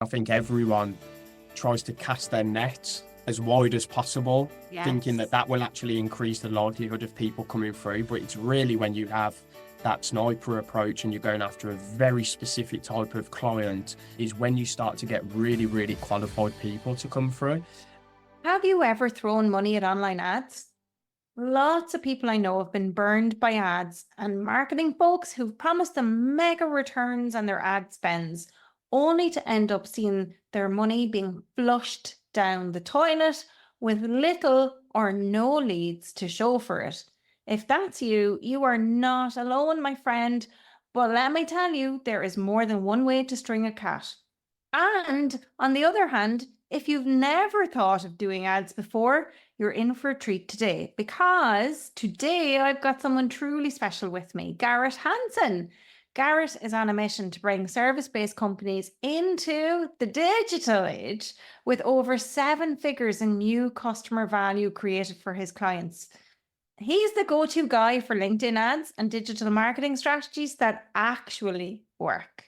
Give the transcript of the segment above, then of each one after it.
think everyone tries to cast their net as wide as possible, thinking that that will actually increase the likelihood of people coming through. But it's really when you have that sniper approach and you're going after a very specific type of client is when you start to get really, really qualified people to come through. Have you ever thrown money at online ads? Lots of people I know have been burned by ads and marketing folks who've promised them mega returns on their ad spends, only to end up seeing their money being flushed down the toilet with little or no leads to show for it. If that's you, you are not alone, my friend. But let me tell you, there is more than one way to string a cat. And on the other hand, if you've never thought of doing ads before, you're in for a treat today, because today I've got someone truly special with me, Garrett Hansen. Garrett is on a mission to bring service-based companies into the digital age with over 7 figures in new customer value created for his clients. He's the go-to guy for LinkedIn ads and digital marketing strategies that actually work.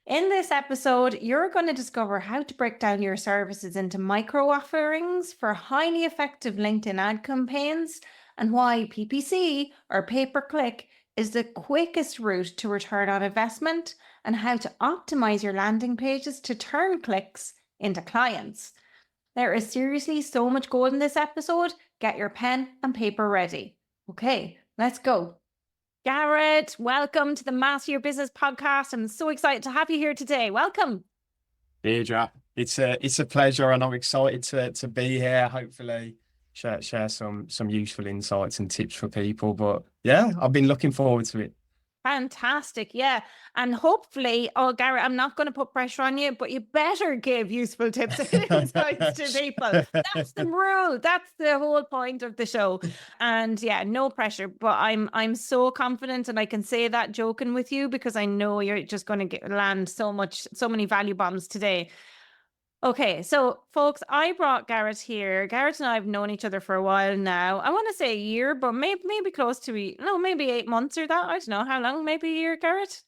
In this episode, you're going to discover how to break down your services into micro offerings for highly effective LinkedIn ad campaigns, and why PPC, or pay-per-click, is the quickest route to return on investment, and how to optimize your landing pages to turn clicks into clients. There is seriously so much gold in this episode. Get your pen and paper ready. Okay, let's go. Garrett, welcome to the Master Your Business podcast. I'm so excited to have you here today. Welcome. Deirdre, it's a pleasure, and I'm excited to be here. Hopefully share some useful insights and tips for people. But yeah, I've been looking forward to it. Fantastic. Yeah. And hopefully, Garrett, I'm not going to put pressure on you, but you better give useful tips and insights to people. That's the rule. That's the whole point of the show. And yeah, no pressure, but I'm so confident, and I can say that joking with you because I know you're just going to land so many value bombs today. Okay, so folks, I brought Garrett here. Garrett and I have known each other for a while now. I want to say a year, but maybe close to maybe 8 months or that. I don't know how long. Maybe a year, Garrett.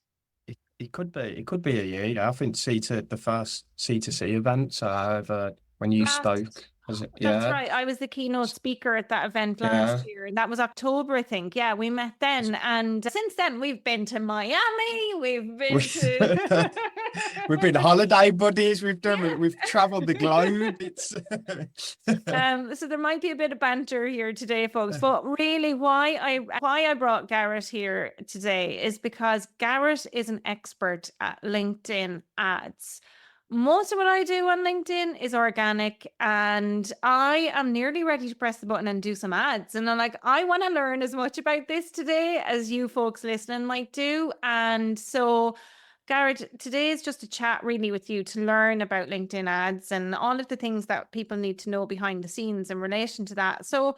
It could be a year. Yeah, I think the first C2C event. So when you spoke. That's right. I was the keynote speaker at that event last year, and that was October, I think. Yeah, we met then, and since then we've been to Miami. We've been holiday buddies. We've traveled the globe. It's so there might be a bit of banter here today, folks. But really, why I brought Garrett here today is because Garrett is an expert at LinkedIn ads. Most of what I do on LinkedIn is organic, and I am nearly ready to press the button and do some ads. And I'm like, I want to learn as much about this today as you folks listening might do. And so, Garrett, today is just a chat really with you to learn about LinkedIn ads and all of the things that people need to know behind the scenes in relation to that. So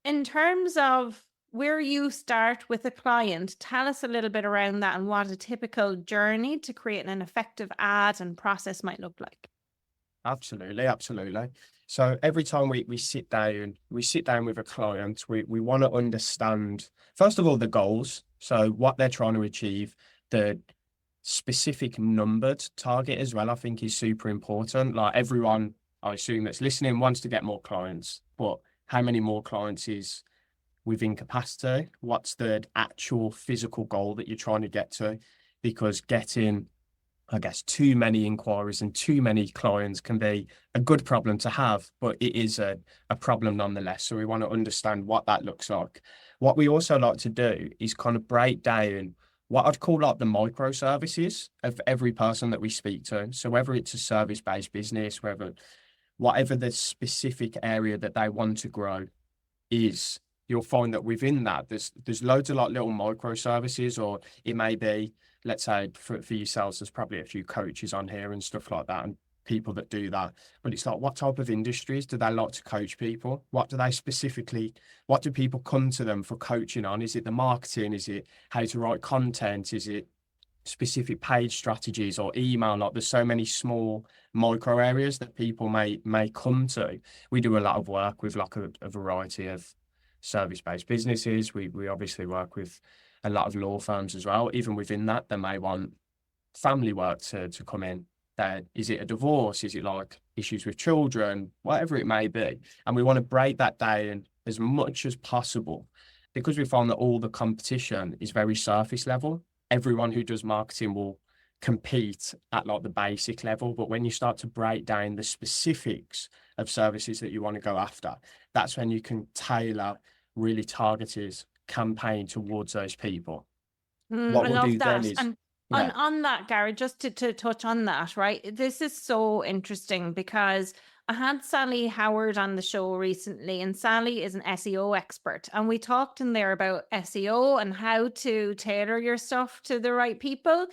in terms of where you start with a client, tell us a little bit around that and what a typical journey to create an effective ad and process might look like. Absolutely. So every time we sit down with a client, we want to understand, first of all, the goals. So what they're trying to achieve, the specific numbered target as well, I think is super important. Like everyone, I assume, that's listening wants to get more clients, but how many more clients is within capacity? What's the actual physical goal that you're trying to get to? Because getting, I guess, too many inquiries and too many clients can be a good problem to have, but it is a problem nonetheless. So we want to understand what that looks like. What we also like to do is kind of break down what I'd call like the microservices of every person that we speak to. So whether it's a service-based business, whatever the specific area that they want to grow is, you'll find that within that there's loads of like little microservices, or it may be, let's say for yourselves, there's probably a few coaches on here and stuff like that, and people that do that. But it's like, what type of industries do they like to coach people? What do people come to them for coaching on? Is it the marketing? Is it how to write content? Is it specific page strategies or email? Like there's so many small micro areas that people may come to. We do a lot of work with like a variety of service-based businesses. We obviously work with a lot of law firms as well. Even within that, they may want family work to come in. Is it a divorce? Is it like issues with children? Whatever it may be. And we want to break that down as much as possible, because we found that all the competition is very surface level. Everyone who does marketing will compete at like the basic level, but when you start to break down the specifics of services that you want to go after, that's when you can tailor really targeted campaign towards those people. What I we'll love do then that. is, And yeah, on that, Garrett, just to touch on that, right? This is so interesting because I had Sally Howard on the show recently, and Sally is an SEO expert. And we talked in there about SEO and how to tailor your stuff to the right people.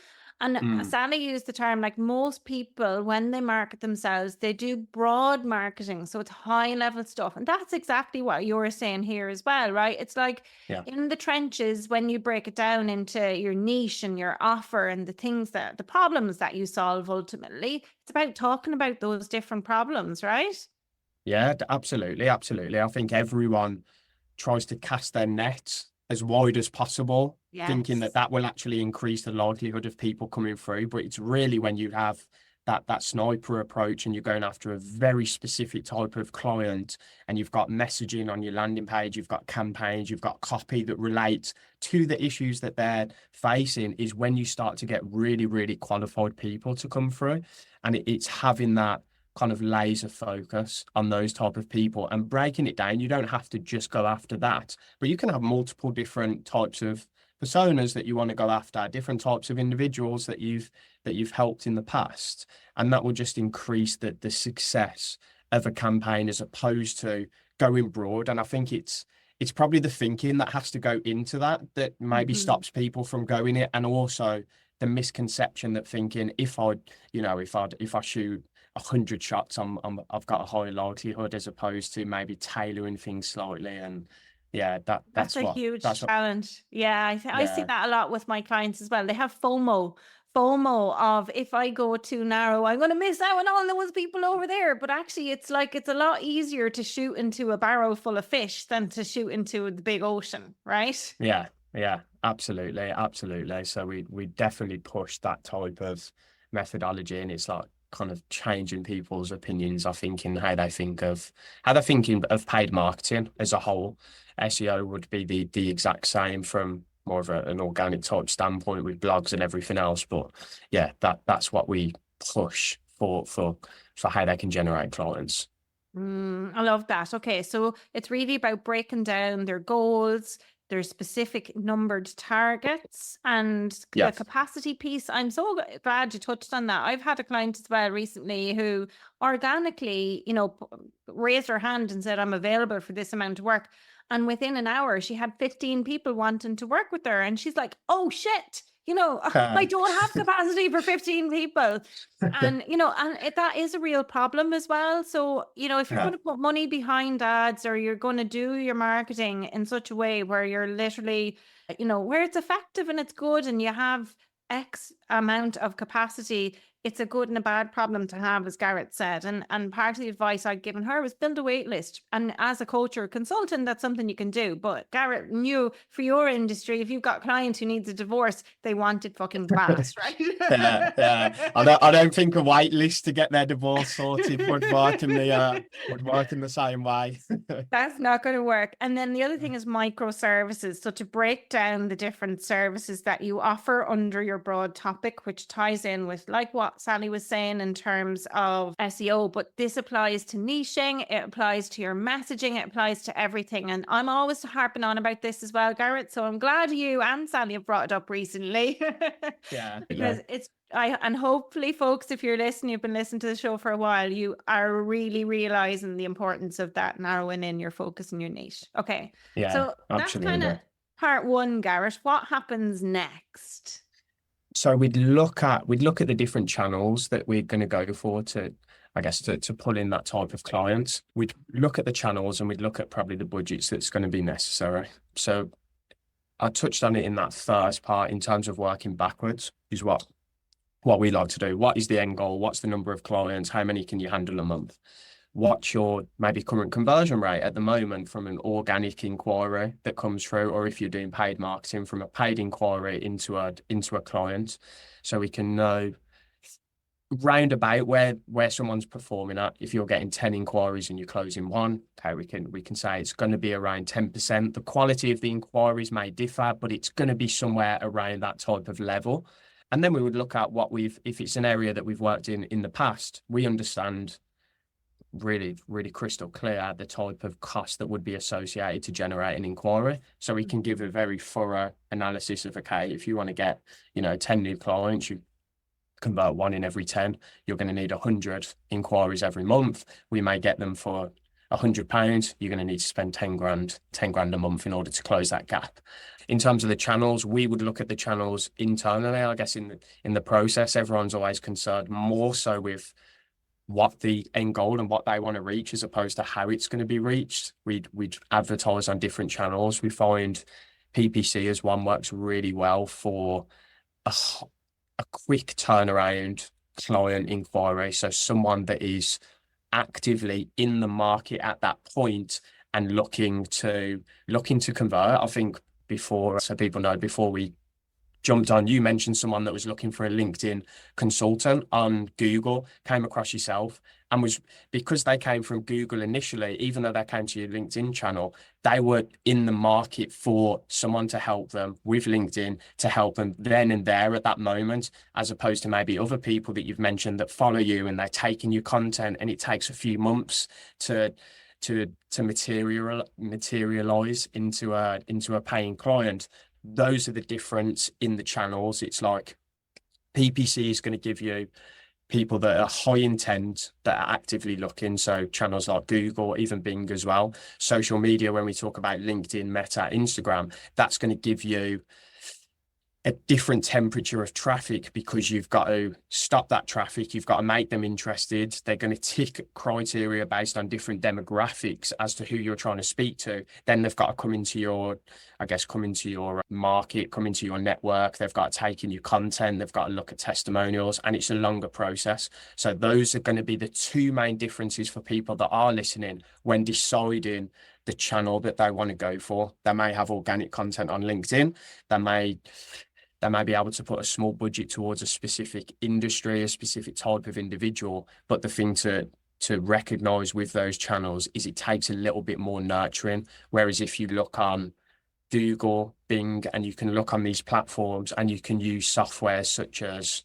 And Sally used the term, like, most people, when they market themselves, they do broad marketing. So it's high level stuff. And that's exactly what you're saying here as well, right? It's like, yeah. in the trenches, when you break it down into your niche and your offer and the things that the problems that you solve, ultimately, it's about talking about those different problems, right? Yeah, absolutely, absolutely. I think everyone tries to cast their net as wide as possible, thinking that Yes. that will actually increase the likelihood of people coming through. But it's really when you have that sniper approach and you're going after a very specific type of client, and you've got messaging on your landing page, you've got campaigns, you've got copy that relates to the issues that they're facing, is when you start to get really, really qualified people to come through. And it's having that kind of laser focus on those type of people and breaking it down. You don't have to just go after that, but you can have multiple different types of personas that you want to go after, different types of individuals that you've helped in the past, and that will just increase the success of a campaign as opposed to going broad. And I think it's probably the thinking that has to go into that maybe stops people from going it, and also the misconception that thinking if I shoot 100 shots, I've got a high likelihood, as opposed to maybe tailoring things slightly. And yeah, That's a huge challenge. Yeah, I see yeah, that a lot with my clients as well. They have FOMO of, if I go too narrow, I'm going to miss out on all those people over there. But actually, it's like, it's a lot easier to shoot into a barrel full of fish than to shoot into the big ocean, right? yeah, absolutely. So we definitely push that type of methodology, and it's like kind of changing people's opinions, I think, in how they're thinking of paid marketing as a whole. SEO would be the exact same from more of an organic type standpoint with blogs and everything else. But yeah, that's what we push for how they can generate clients. I love that. Okay, so it's really about breaking down their goals, their specific numbered targets, and Yeah. the capacity piece. I'm so glad you touched on that. I've had a client as well recently who organically, raised her hand and said, I'm available for this amount of work. And within an hour, she had 15 people wanting to work with her. And she's like, oh shit, I don't have capacity for 15 people. And, that is a real problem as well. So, if you're going to put money behind ads, or you're going to do your marketing in such a way where you're literally, where it's effective and it's good and you have X amount of capacity, it's a good and a bad problem to have, as Garrett said. And part of the advice I'd given her was build a wait list. And as a coach or a consultant, that's something you can do. But Garrett knew, for your industry, if you've got a client who needs a divorce, they want it fucking fast, right? Yeah. I don't think a wait list to get their divorce sorted would work in the same way. That's not going to work. And then the other thing is microservices. So to break down the different services that you offer under your broad topic, which ties in with, like, what Sally was saying in terms of SEO, but this applies to niching, it applies to your messaging, it applies to everything. And I'm always harping on about this as well, Garrett. So I'm glad you and Sally have brought it up recently. Yeah. Because and hopefully, folks, if you're listening, you've been listening to the show for a while, you are really realizing the importance of that narrowing in your focus and your niche. Okay. Yeah, So that's absolutely. kind of part one, Garrett. What happens next? So we'd look at the different channels that we're going to go for to pull in that type of client. We'd look at the channels and we'd look at probably the budgets that's going to be necessary. So I touched on it in that first part in terms of working backwards, is what we like to do. What is the end goal? What's the number of clients? How many can you handle a month? What's your maybe current conversion rate at the moment from an organic inquiry that comes through, or if you're doing paid marketing, from a paid inquiry into a client, so we can know round about where someone's performing at. If you're getting 10 inquiries and you're closing one, okay, we can say it's going to be around 10%. The quality of the inquiries may differ, but it's going to be somewhere around that type of level. And then we would look at if it's an area that we've worked in the past, we understand really, really crystal clear the type of cost that would be associated to generate an inquiry. So we can give a very thorough analysis of, okay, if you want to get, 10 new clients, you convert 1 in every 10, you're going to need 100 inquiries every month. We may get them for £100. You're going to need to spend 10 grand a month in order to close that gap. In terms of the channels, we would look at the channels internally. I guess in the process, everyone's always concerned more so with what the end goal and what they want to reach as opposed to how it's going to be reached. We'd advertise on different channels. We find PPC as one works really well for a quick turnaround client inquiry. So someone that is actively in the market at that point and looking to convert. I think so people know, before we jumped on, you mentioned someone that was looking for a LinkedIn consultant on Google, came across yourself, and because they came from Google initially, even though they came to your LinkedIn channel, they were in the market for someone to help them with LinkedIn, to help them then and there at that moment, as opposed to maybe other people that you've mentioned that follow you and they're taking your content and it takes a few months to materialize into a paying client. Those are the difference in the channels. It's like PPC is going to give you people that are high intent, that are actively looking. So channels like Google, even Bing as well. Social media, when we talk about LinkedIn, Meta, Instagram, that's going to give you a different temperature of traffic because you've got to stop that traffic. You've got to make them interested. They're going to tick criteria based on different demographics as to who you're trying to speak to. Then they've got to come into your market, come into your network. They've got to take in your content. They've got to look at testimonials, and it's a longer process. So those are going to be the two main differences for people that are listening when deciding the channel that they want to go for. They may have organic content on LinkedIn. They may be able to put a small budget towards a specific industry, a specific type of individual. But the thing to recognize with those channels is it takes a little bit more nurturing. Whereas if you look on Google, Bing, and you can look on these platforms and you can use software such as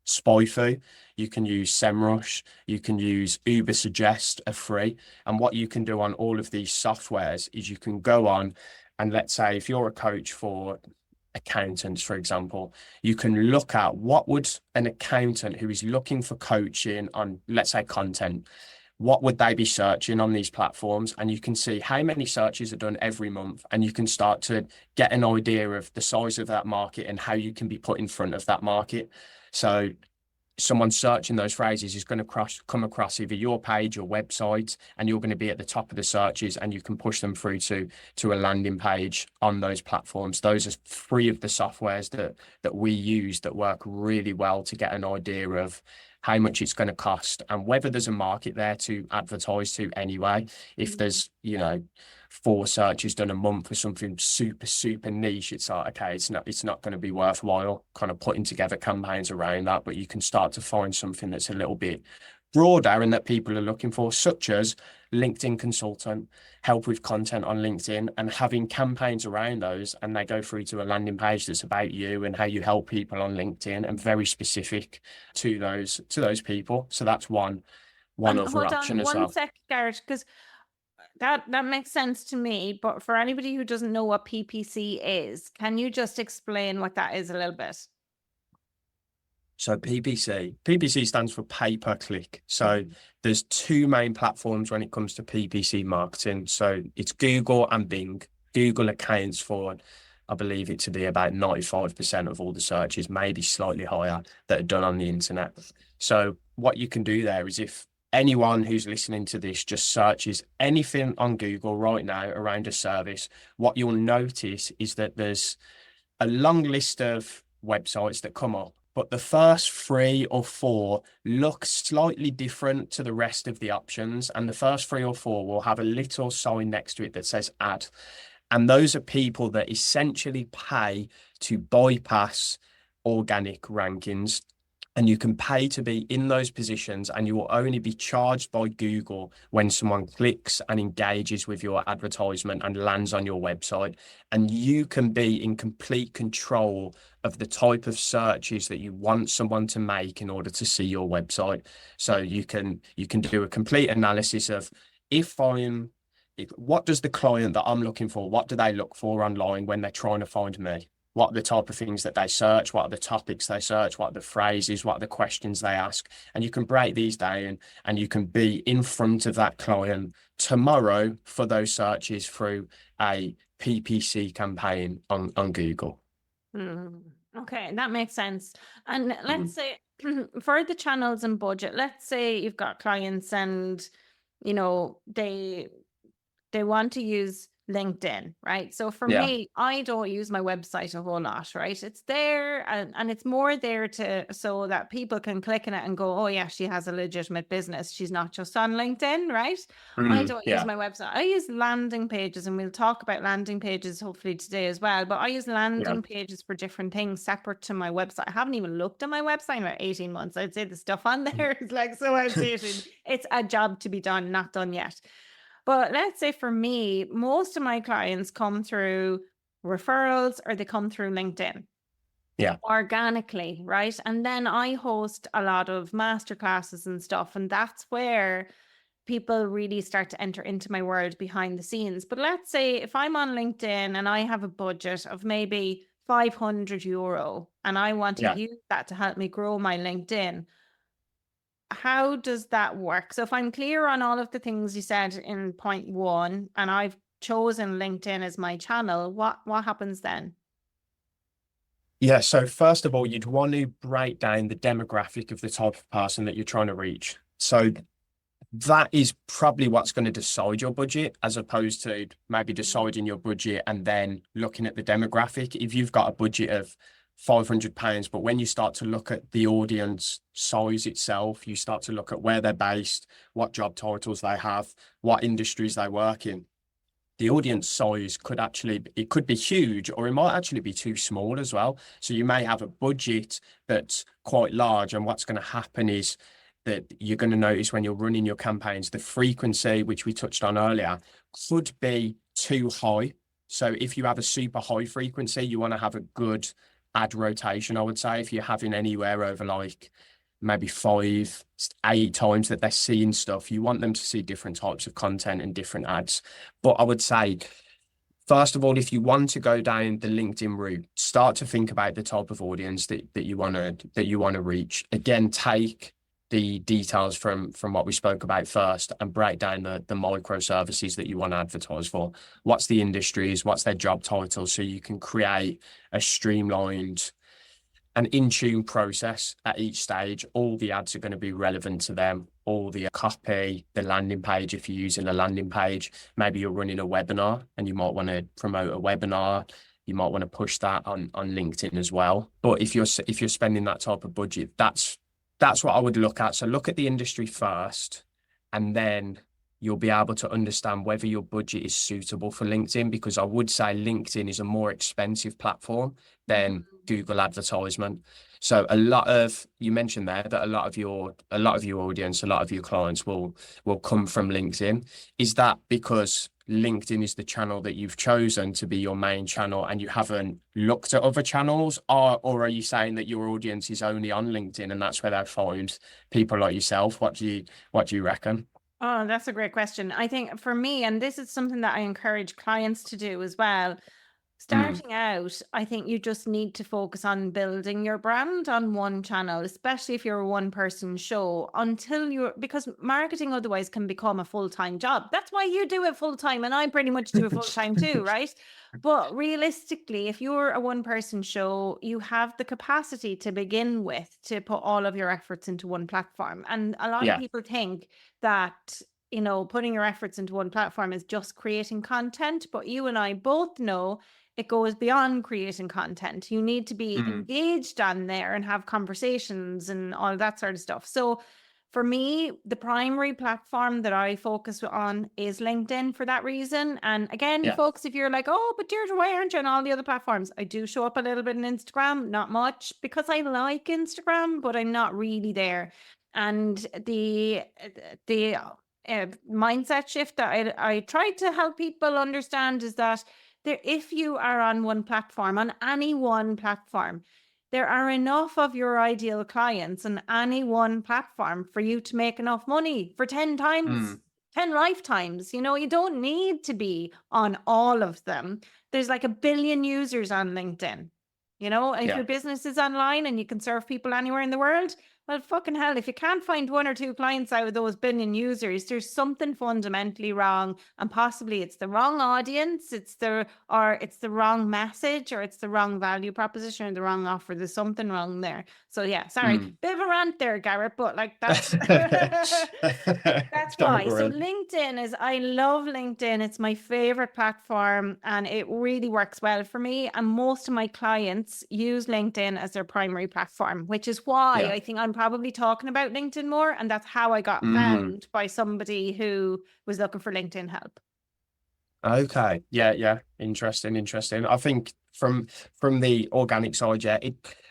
SpyFu, you can use SEMrush, you can use Ubersuggest, are free. And what you can do on all of these softwares is you can go on and, let's say if you're a coach for accountants, for example, you can look at what would an accountant who is looking for coaching on, let's say, content, what would they be searching on these platforms? And you can see how many searches are done every month, and you can start to get an idea of the size of that market and how you can be put in front of that market. So someone searching those phrases is going to come across either your page or website, and you're going to be at the top of the searches, and you can push them through to a landing page on those platforms. Those are 3 of the softwares that we use that work really well to get an idea of how much it's going to cost and whether there's a market there to advertise to anyway. If there's 4 searches done a month for something super niche, it's like, okay, it's not going to be worthwhile kind of putting together campaigns around that. But you can start to find something that's a little bit broader and that people are looking for, such as LinkedIn consultant, help with content on LinkedIn, and having campaigns around those, and they go through to a landing page that's about you and how you help people on LinkedIn and very specific to those people. So that's one other option as well. Hold on 1 sec, Garrett, because that makes sense to me. But for anybody who doesn't know what PPC is, can you just explain what that is a little bit? So PPC stands for pay per click. So there's 2 main platforms when it comes to PPC marketing. So it's Google and Bing. Google accounts for, I believe it to be about 95% of all the searches, maybe slightly higher, that are done on the internet. So what you can do there is, if anyone who's listening to this just searches anything on Google right now around a service, what you'll notice is that there's a long list of websites that come up, but the first 3 or 4 look slightly different to the rest of the options. And the first 3 or 4 will have a little sign next to it that says ad. And those are people that essentially pay to bypass organic rankings. And you can pay to be in those positions, and you will only be charged by Google when someone clicks and engages with your advertisement and lands on your website. And you can be in complete control of the type of searches that you want someone to make in order to see your website. So you can do a complete analysis of what does the client that I'm looking for, what do they look for online when they're trying to find me? What are the type of things that they search? What are the topics they search? What are the phrases? What are the questions they ask? And you can break these down, and you can be in front of that client tomorrow for those searches through a PPC campaign on Google. Okay, that makes sense. And let's say for the channels and budget, let's say you've got clients and they want to use LinkedIn, right? So for Yeah. me, I don't use my website a whole lot, right? It's there and it's more there so that people can click on it and go, oh yeah, she has a legitimate business. She's not just on LinkedIn, right? I don't use Yeah. my website. I use landing pages, and we'll talk about landing pages hopefully today as well. But I use landing pages for different things separate to my website. I haven't even looked at my website in about 18 months. I'd say the stuff on there is like so outdated. It's a job to be done, not done yet. But let's say for me, most of my clients come through referrals or they come through LinkedIn. Yeah. Organically, right? And then I host a lot of masterclasses and stuff. And that's where people really start to enter into my world behind the scenes. But let's say if I'm on LinkedIn and I have a budget of maybe €500 and I want to Yeah. use that to help me grow my LinkedIn, how does that work? So if I'm clear on all of the things you said in point 1 and I've chosen LinkedIn as my channel, what happens then? Yeah. So first of all, you'd want to break down the demographic of the type of person that you're trying to reach. So that is probably what's going to decide your budget, as opposed to maybe deciding your budget and then looking at the demographic. If you've got a budget of £500, but when you start to look at the audience size itself, you start to look at where they're based, what job titles they have, what industries they work in. The audience size it could be huge, or it might actually be too small as well. So you may have a budget that's quite large, and what's going to happen is that you're going to notice when you're running your campaigns, the frequency, which we touched on earlier, could be too high. So if you have a super high frequency, you want to have a good ad rotation, I would say. If you're having anywhere over like maybe 5, 8 times that they're seeing stuff, you want them to see different types of content and different ads. But I would say, first of all, if you want to go down the LinkedIn route, start to think about the type of audience that you want to reach. Again, take the details from what we spoke about first and break down the microservices that you want to advertise for. What's the industries? What's their job titles? So you can create a streamlined and in-tune process at each stage. All the ads are going to be relevant to them. All the copy, the landing page, if you're using a landing page, maybe you're running a webinar and you might want to promote a webinar. You might want to push that on LinkedIn as well. But if you're spending that type of budget, that's what I would look at. So look at the industry first, and then you'll be able to understand whether your budget is suitable for LinkedIn, because I would say LinkedIn is a more expensive platform than Google advertisement. So you mentioned there that a lot of your audience, a lot of your clients will come from LinkedIn. Is that because LinkedIn is the channel that you've chosen to be your main channel and you haven't looked at other channels, or are you saying that your audience is only on LinkedIn and that's where they find people like yourself? What do you reckon? Oh, that's a great question. I think for me, and this is something that I encourage clients to do as well, starting out, I think you just need to focus on building your brand on one channel, especially if you're a one-person show, because marketing otherwise can become a full-time job. That's why you do it full-time, and I pretty much do it full-time too, right? But realistically, if you're a one-person show, you have the capacity to begin with to put all of your efforts into one platform. And a lot of people think that putting your efforts into one platform is just creating content, but you and I both know it goes beyond creating content. You need to be engaged on there and have conversations and all that sort of stuff. So For me, the primary platform that I focus on is LinkedIn for that reason. And again, Yeah. folks, if you're like, oh, but Deirdre, why aren't you on all the other platforms? I do show up a little bit on Instagram, not much, because I like Instagram, but I'm not really there. And the mindset shift that I try to help people understand is that if you are on one platform, on any one platform, there are enough of your ideal clients on any one platform for you to make enough money for 10 times, 10 lifetimes. You know, you don't need to be on all of them. There's like 1 billion users on LinkedIn. You know, if Yeah. your business is online and you can serve people anywhere in the world, well, fucking hell, if you can't find 1 or 2 clients out of those 1 billion users, there's something fundamentally wrong. And possibly it's the wrong audience, it's the wrong message, or it's the wrong value proposition, or the wrong offer. There's something wrong there. So yeah, sorry, bit of a rant there, Garrett, but like that's that's Don't why. So worry. LinkedIn I love LinkedIn. It's my favorite platform and it really works well for me. And most of my clients use LinkedIn as their primary platform, which is why Yeah. I think I'm probably talking about LinkedIn more. And that's how I got found by somebody who was looking for LinkedIn help. Okay. Yeah. Interesting. I think from the organic side, yeah,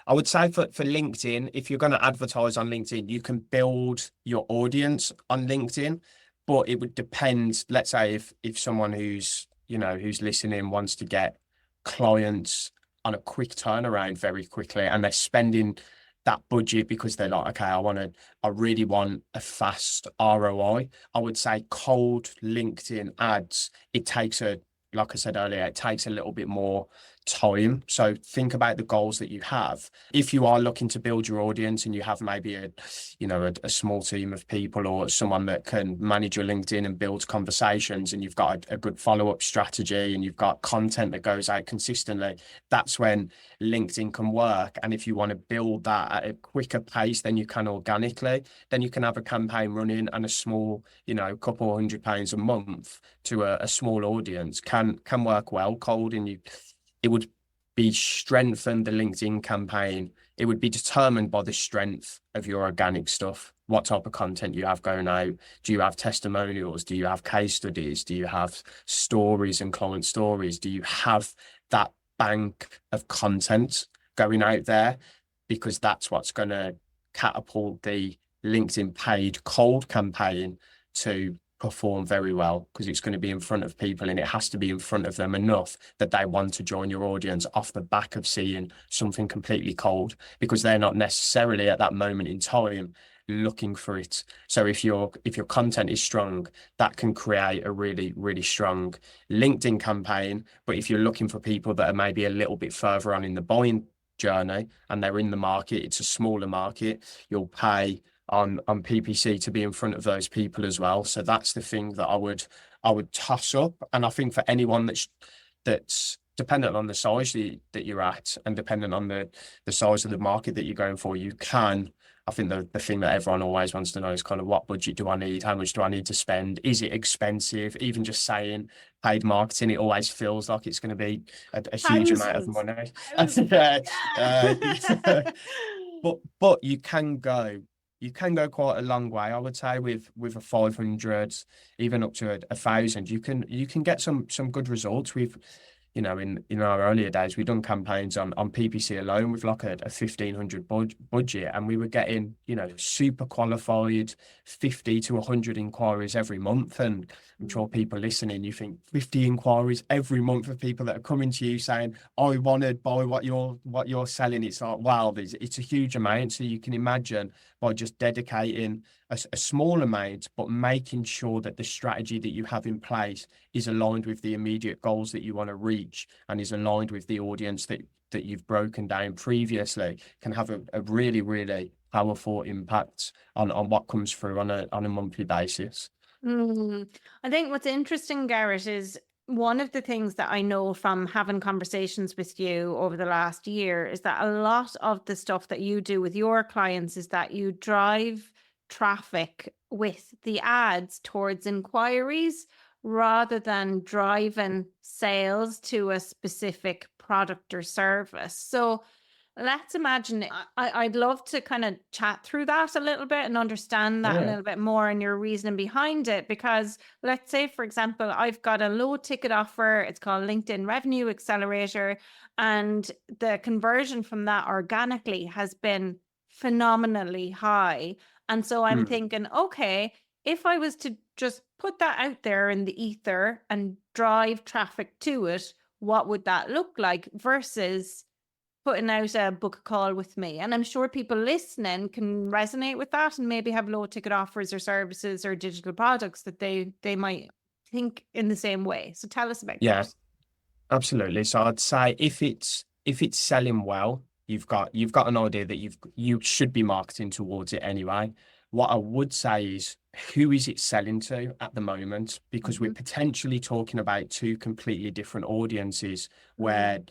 I would say for LinkedIn, if you're going to advertise on LinkedIn, you can build your audience on LinkedIn, but it would depend. Let's say if someone who's listening wants to get clients on a quick turnaround very quickly, and they're spending that budget because they're like, okay, I really want a fast ROI. I would say cold LinkedIn ads, like I said earlier, it takes a little bit more time. So think about the goals that you have. If you are looking to build your audience and you have maybe a small team of people or someone that can manage your LinkedIn and build conversations, and you've got a good follow-up strategy and you've got content that goes out consistently, that's when LinkedIn can work. And if you want to build that at a quicker pace than you can organically, then you can have a campaign running, and a small, couple £100 a month to a small audience can work well cold. And it would be strengthened, the LinkedIn campaign. It would be determined by the strength of your organic stuff. What type of content you have going out? Do you have testimonials? Do you have case studies? Do you have stories and client stories? Do you have that bank of content going out there? Because that's what's going to catapult the LinkedIn paid cold campaign to perform very well, because it's going to be in front of people, and it has to be in front of them enough that they want to join your audience off the back of seeing something completely cold, because they're not necessarily at that moment in time looking for it. So if your content is strong, that can create a really, really strong LinkedIn campaign. But if you're looking for people that are maybe a little bit further on in the buying journey and they're in the market, it's a smaller market, you'll pay on PPC to be in front of those people as well. So that's the thing that I would toss up. And I think for anyone that's dependent on the size that you're at, and dependent on the size of the market that you're going for, I think the thing that everyone always wants to know is kind of, what budget do I need? How much do I need to spend? Is it expensive? Even just saying paid marketing, it always feels like it's going to be a huge amount of money. But you can go quite a long way, I would say, with a 500, even up to 1,000. You can get some good results. We've, in our earlier days, we've done campaigns on PPC alone with like a 1,500 budget, and we were getting, super qualified 50 to 100 inquiries every month. And I'm sure people listening, you think 50 inquiries every month of people that are coming to you saying, I want to buy what you're selling. It's like, wow, it's a huge amount. So you can imagine, by just dedicating a small amount, but making sure that the strategy that you have in place is aligned with the immediate goals that you want to reach, and is aligned with the audience that you've broken down previously, can have a really, really powerful impact on what comes through on a monthly basis. I think what's interesting, Garrett, is one of the things that I know from having conversations with you over the last year is that a lot of the stuff that you do with your clients is that you drive traffic with the ads towards inquiries rather than driving sales to a specific product or service. So let's imagine I'd love to kind of chat through that a little bit and understand that a Yeah. little bit more and your reasoning behind it. Because let's say, for example, I've got a low ticket offer. It's called LinkedIn Revenue Accelerator. And the conversion from that organically has been phenomenally high. And so I'm Mm. thinking, okay, if I was to just put that out there in the ether and drive traffic to it, what would that look like versus putting out a book a call with me? And I'm sure people listening can resonate with that and maybe have low ticket offers or services or digital products that they might think in the same way. So tell us about Yeah, that. absolutely. So I'd say if it's selling well, you've got an idea that you should be marketing towards it anyway. What I would say is, who is it selling to at the moment? Because we're Mhm. potentially talking about two completely different audiences where Mm.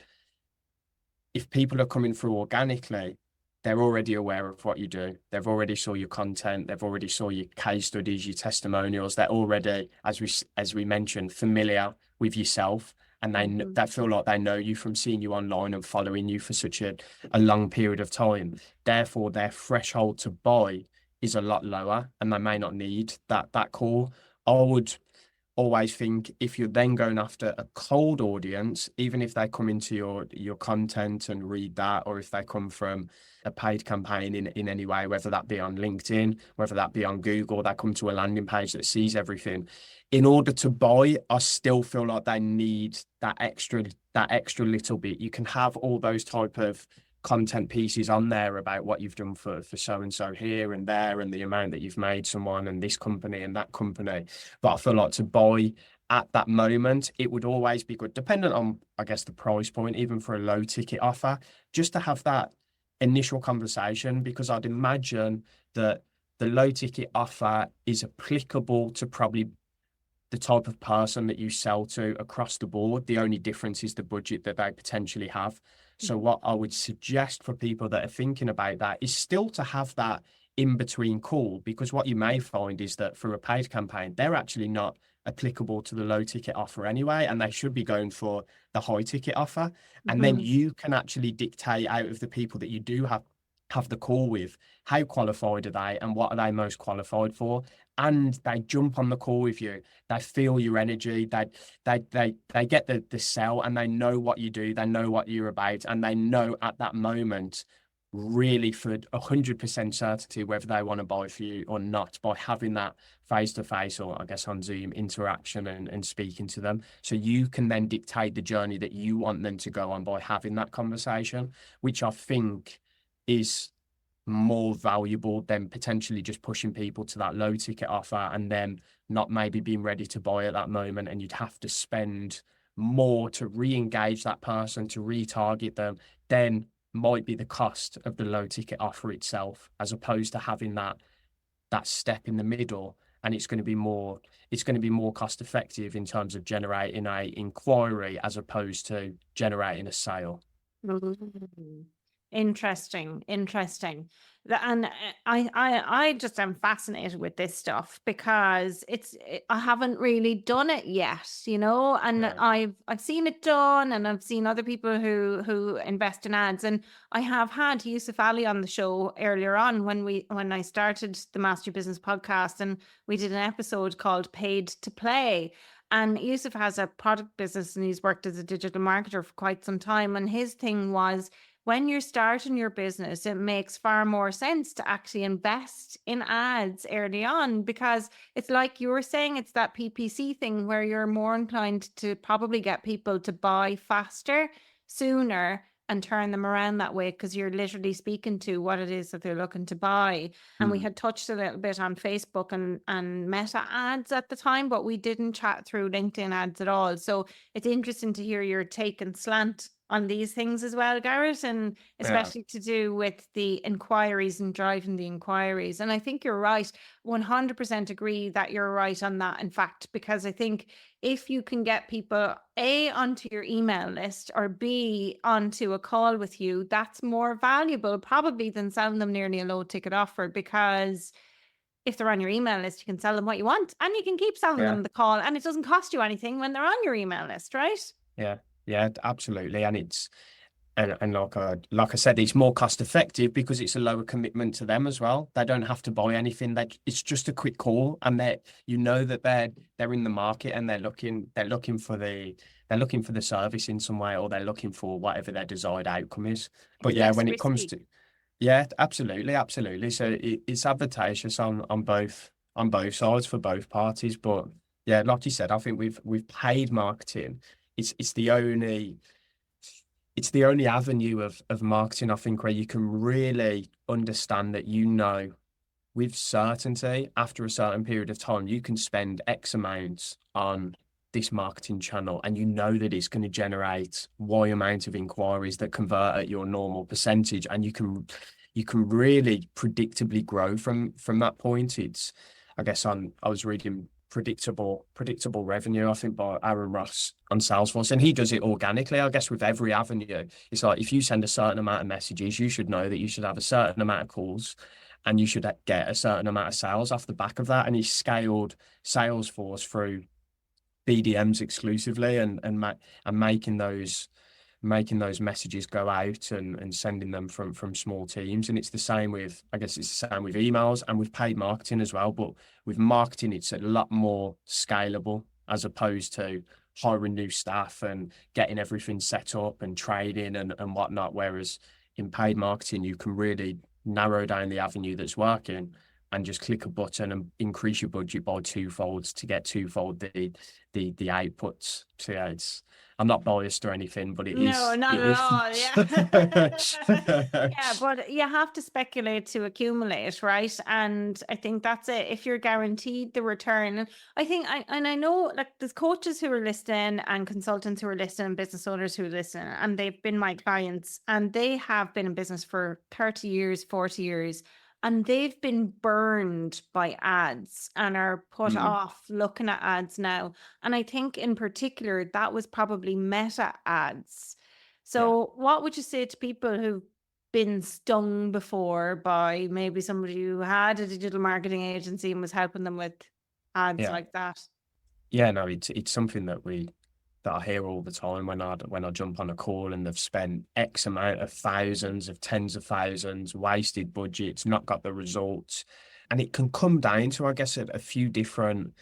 if people are coming through organically, they're already aware of what you do. They've already saw your content. They've already saw your case studies, your testimonials. They're already, as we mentioned, familiar with yourself, and Mhm. they feel like they know you from seeing you online and following you for such a long period of time. Therefore, their threshold to buy is a lot lower, and they may not need that call. I would always think if you're then going after a cold audience, even if they come into your content and read that, or if they come from a paid campaign in any way, whether that be on LinkedIn, whether that be on Google, they come to a landing page that sees everything. In order to buy, I still feel like they need that extra little bit. You can have all those type of content pieces on there about what you've done for so and so here and there, and the amount that you've made someone and this company and that company. But I feel like to buy at that moment, it would always be good, dependent on, I guess, the price point, even for a low ticket offer, just to have that initial conversation, because I'd imagine that the low ticket offer is applicable to probably the type of person that you sell to across the board. The only difference is the budget that they potentially have. So what I would suggest for people that are thinking about that is still to have that in between call, because what you may find is that for a paid campaign, they're actually not applicable to the low ticket offer anyway, and they should be going for the high ticket offer. And then Mhm. you can actually dictate out of the people that you do have the call with, how qualified are they and what are they most qualified for, and they jump on the call with you. They feel your energy. They get the sell, and they know what you do. They know what you're about, and they know at that moment, really for 100% certainty, whether they want to buy for you or not, by having that face to face, or I guess on Zoom interaction, and speaking to them. So you can then dictate the journey that you want them to go on by having that conversation, which I think is more valuable than potentially just pushing people to that low ticket offer and then not maybe being ready to buy at that moment. And you'd have to spend more to re-engage that person, to retarget them, then might be the cost of the low ticket offer itself, as opposed to having that step in the middle. And it's going to be more cost effective in terms of generating a inquiry as opposed to generating a sale. Mm. Interesting, interesting. And I just am fascinated with this stuff because I haven't really done it yet, you know, and Yeah. I've seen it done, and I've seen other people who invest in ads, and I have had Yusuf Ali on the show earlier on when I started the Master Business podcast, and we did an episode called Paid to Play. And Yusuf has a product business and he's worked as a digital marketer for quite some time. And his thing was, when you're starting your business, it makes far more sense to actually invest in ads early on, because it's like you were saying, it's that PPC thing where you're more inclined to probably get people to buy faster, sooner, and turn them around that way, because you're literally speaking to what it is that they're looking to buy. And we Mm. had touched a little bit on Facebook and Meta ads at the time, but we didn't chat through LinkedIn ads at all. So it's interesting to hear your take and slant on these things as well, Garrett, and Yeah. especially to do with the inquiries and driving the inquiries. And I think you're right, 100% agree that you're right on that, in fact, because I think if you can get people A, onto your email list, or B, onto a call with you, that's more valuable probably than selling them nearly a low ticket offer, because if they're on your email list, you can sell them what you want and you can keep selling Yeah. them the call, and it doesn't cost you anything when they're on your email list, right? Yeah, yeah, absolutely. And And like I said, it's more cost effective because it's a lower commitment to them as well. They don't have to buy anything. It's just a quick call, and that they're in the market and they're looking for the service in some way, or they're looking for whatever their desired outcome is. But It's yeah, less when it comes risky. to yeah, absolutely, absolutely. So it's advantageous on both sides for both parties. But yeah, like you said, I think we've paid marketing. It's the only avenue of marketing, I think, where you can really understand that, with certainty, after a certain period of time, you can spend X amount on this marketing channel, and you know that it's going to generate Y amount of inquiries that convert at your normal percentage, and you can really predictably grow from that point. I guess I was reading predictable revenue, I think, by Aaron Ross on Salesforce, and he does it organically. I guess with every avenue, it's like if you send a certain amount of messages, you should know that you should have a certain amount of calls, and you should get a certain amount of sales off the back of that. And he scaled Salesforce through BDMs exclusively, and making those messages go out, and sending them from small teams. And it's the same with, I guess it's the same with emails and with paid marketing as well. But with marketing, it's a lot more scalable, as opposed to hiring new staff and getting everything set up and trading and whatnot. Whereas in paid marketing, you can really narrow down the avenue that's working, and just click a button and increase your budget by twofold to get twofold the outputs. So yeah, I'm not biased or anything, but No, not it at all. Yeah. Yeah, is. but you have to speculate to accumulate, right? And I think that's it. If you're guaranteed the return, and I know, like, there's coaches who are listening and consultants who are listening and business owners who are listening, and they've been my clients, and they have been in business for 30 years, 40 years, and they've been burned by ads and are put Mm, off looking at ads now. And I think in particular, that was probably meta ads. yeah. So what would you say to people who've been stung before by maybe somebody who had a digital marketing agency and was helping them with ads Yeah. like that? Yeah, no, it's something that I hear all the time when I jump on a call, and they've spent X amount of thousands, of tens of thousands, wasted budgets, not got the results. And it can come down to, I guess, a few different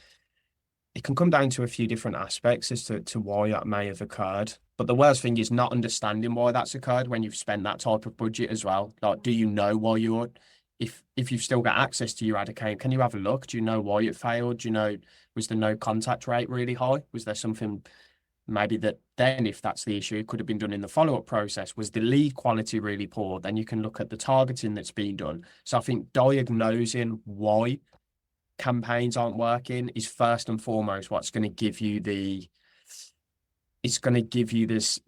it can come down to a few different aspects as to why that may have occurred. But the worst thing is not understanding why that's occurred when you've spent that type of budget as well. Like, do you know why if you've still got access to your ad account, can you have a look? Do you know why it failed? Do you know, was the no contact rate really high? Was there something maybe that then, if that's the issue, it could have been done in the follow-up process? Was the lead quality really poor? Then you can look at the targeting that's been done. So I think diagnosing why campaigns aren't working is first and foremost what's going to give you the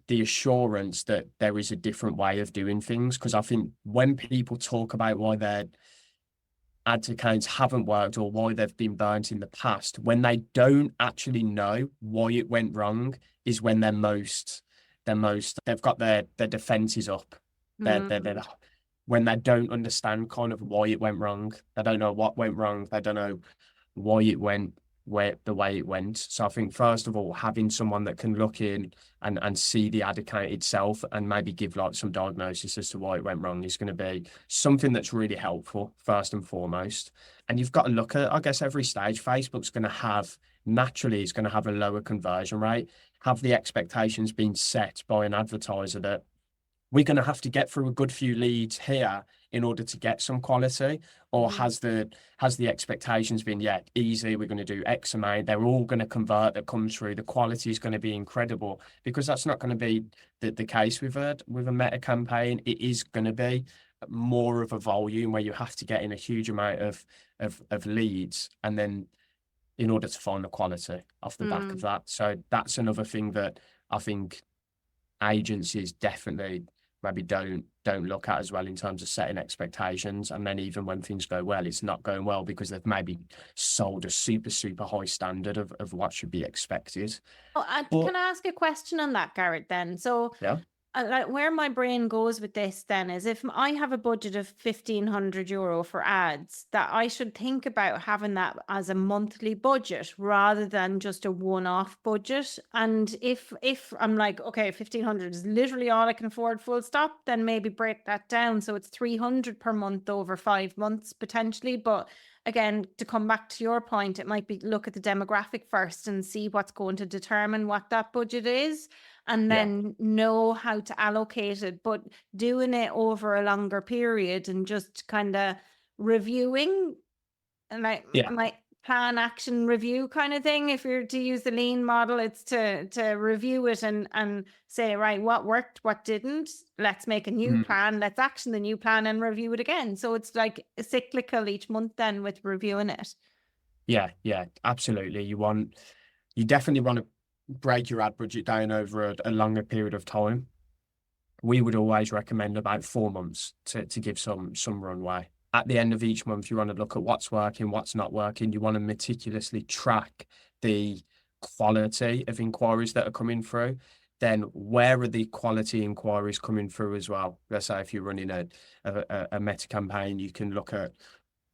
assurance that there is a different way of doing things. Because I think when people talk about why their ad accounts haven't worked or why they've been burnt in the past, when they don't actually know why it went wrong, is when they've got their defenses up. They're when they don't understand kind of why it went wrong. They don't know what went wrong. They don't know why it went the way it went. So I think, first of all, having someone that can look in and see the ad account itself and maybe give like some diagnosis as to why it went wrong is going to be something that's really helpful, first and foremost. And you've got to look at, I guess, every stage. Facebook's going to have, naturally, is going to have a lower conversion rate. Have the expectations been set by an advertiser that we're going to have to get through a good few leads here in order to get some quality? Or has the expectations been, yeah, easy, we're going to do X amount, they're all going to convert that comes through, the quality is going to be incredible? Because that's not going to be the case with a meta campaign. It is going to be more of a volume where you have to get in a huge amount of leads, and then in order to find the quality off the back of that. So that's another thing that I think agencies definitely maybe don't look at as well, in terms of setting expectations. And then even when things go well, it's not going well because they've maybe sold a super high standard of what should be expected. Oh, But can I ask a question on that, Garrett, then? So yeah, Like where my brain goes with this then is if I have a budget of €1,500 for ads, that I should think about having that as a monthly budget rather than just a one-off budget. And if I'm like, okay, 1,500 is literally all I can afford, full stop, then maybe break that down so it's 300 per month over 5 months potentially. But again, to come back to your point, it might be look at the demographic first and see what's going to determine what that budget is, and Yeah, then know how to allocate it, but doing it over a longer period and just kind of reviewing, and yeah, my plan action review kind of thing. If you're to use the lean model, it's to review it and say, right, what worked, what didn't, let's make a new mm, plan, let's action the new plan and review it again. So it's like cyclical each month then with reviewing it. yeah, absolutely. You definitely want to break your ad budget down over a longer period of time. We would always recommend about 4 months to give some runway. At the end of each month, you want to look at what's working, what's not working. You want to meticulously track the quality of inquiries that are coming through. Then where are the quality inquiries coming through as well? Let's say if you're running a meta campaign, you can look at